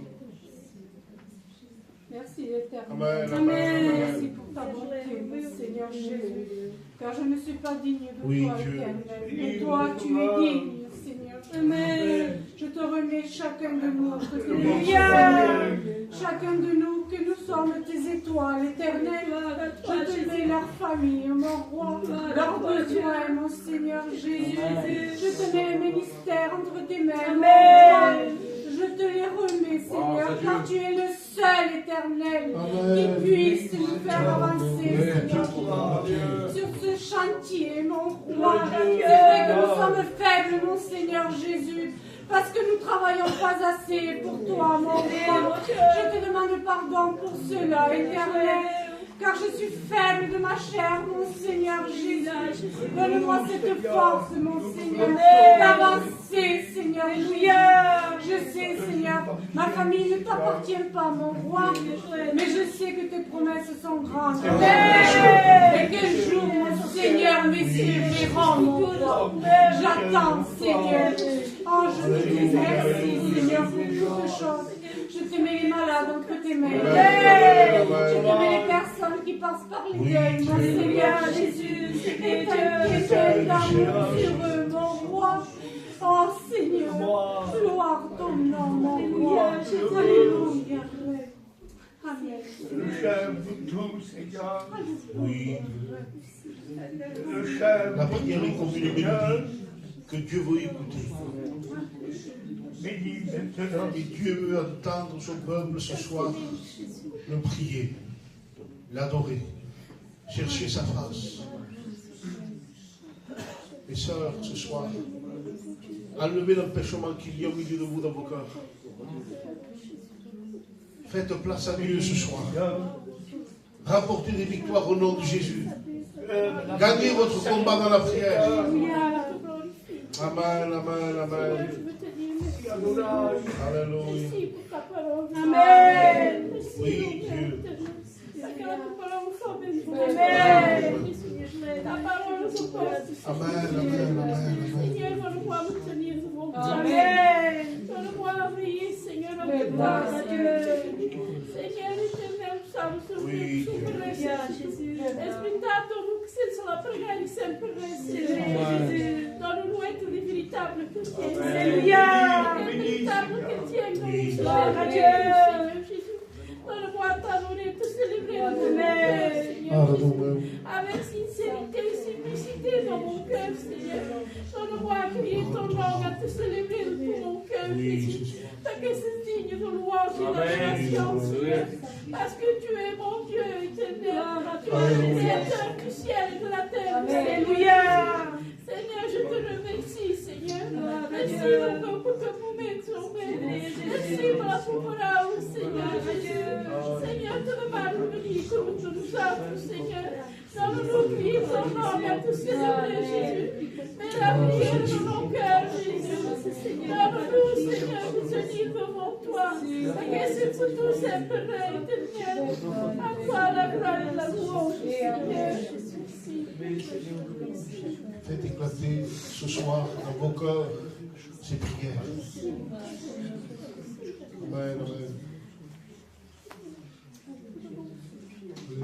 Merci l'éternel. Amen, amen, Amen. Merci amen. pour ta bonté, mon Seigneur Jésus. Car je ne suis pas digne de Oui, toi, Dieu. éternel. Mais toi, tu es digne, Seigneur. Amen. Je te remets chacun de nous entre tes mains. Alléluia. Chacun de nous, que nous sommes tes étoiles, éternel. Je te mets leur famille, mon roi, leurs besoins, mon Seigneur Jésus. Je te mets le ministère entre tes mains. Amen. car tu es le seul éternel qui puisse nous faire avancer, Seigneur. Sur ce chantier, mon roi, c'est vrai que nous sommes faibles, mon Seigneur Jésus, parce que nous ne travaillons pas assez pour toi, mon roi. Je te demande pardon pour cela, éternel. Car je suis faible de ma chair, mon Seigneur Jésus. Donne-moi cette force, mon Seigneur, d'avancer, Seigneur. Je sais, Seigneur, ma famille ne t'appartient pas, mon roi, mais je sais que tes promesses sont grandes. Et qu'un jour, mon Seigneur, mes yeux verront, mon roi. J'attends, Seigneur. Oh, je te dis merci, Seigneur, pour toutes choses. Je te mets les malades entre tes mains. Je te mets les personnes qui passent par les deuils, mon Seigneur Jésus. Et t'inquiète d'amour sur eux, mon roi. Oh Seigneur, gloire ton nom, mon roi. Alléluia. Amen. Le chef de tout, Seigneur. Oui. Le chef La prière est comme une mélodie que Dieu veut écouter. Et Dieu veut entendre son peuple ce soir le prier, l'adorer, chercher sa face. Mes sœurs, ce soir, enlevez l'empêchement qu'il y a au milieu de vous dans vos cœurs. Faites place à Dieu ce soir. Rapportez des victoires au nom de Jésus. Gagnez votre combat dans la prière. Amen, amen, amen. Alléluia. Amen. Oui, Dieu. Ta parole se porte. Amen, amen, amen. Seigneur, donne-moi me tenir devant toi. Amen. Donne-moi veiller, Seigneur, avec toi. Seigneur, éternel, salve sobre Oui, Jésus. Esprit donne-nous que c'est sur la prière et sempre Jésus. Donne-nous être des véritables chrétiens. Alléluia. Des véritables chrétiens. Gloire à Dieu. Seigneur Jésus. Donne-moi t'adorer, te célébrer en Seigneur. Avec sincérité et simplicité dans mon cœur, Seigneur. Donne-moi à crier ton nom, à te célébrer de tout mon cœur, Jésus. Parce que c'est digne de louange et d'adoration, Seigneur. Parce que tu es mon Dieu éternel. Tu es le créateur du ciel et de la terre. Alléluia. Seigneur, je te remercie, Seigneur. Merci pour que vous m'exaucez. Merci pour la parole, Seigneur Jésus. Seigneur, te demande de venir comme tu nous offres, Seigneur. Donne-nous vivre ton nom à te célébrer, Jésus. Mets la prière dans nos cœurs, Jésus. Donne-nous, Seigneur, de tenir devant toi. Et c'est pour tout sempre éternel. À toi la gloire et la louange, Seigneur Jésus. Faites éclater ce soir dans vos cœurs ces prières. Amen, amen.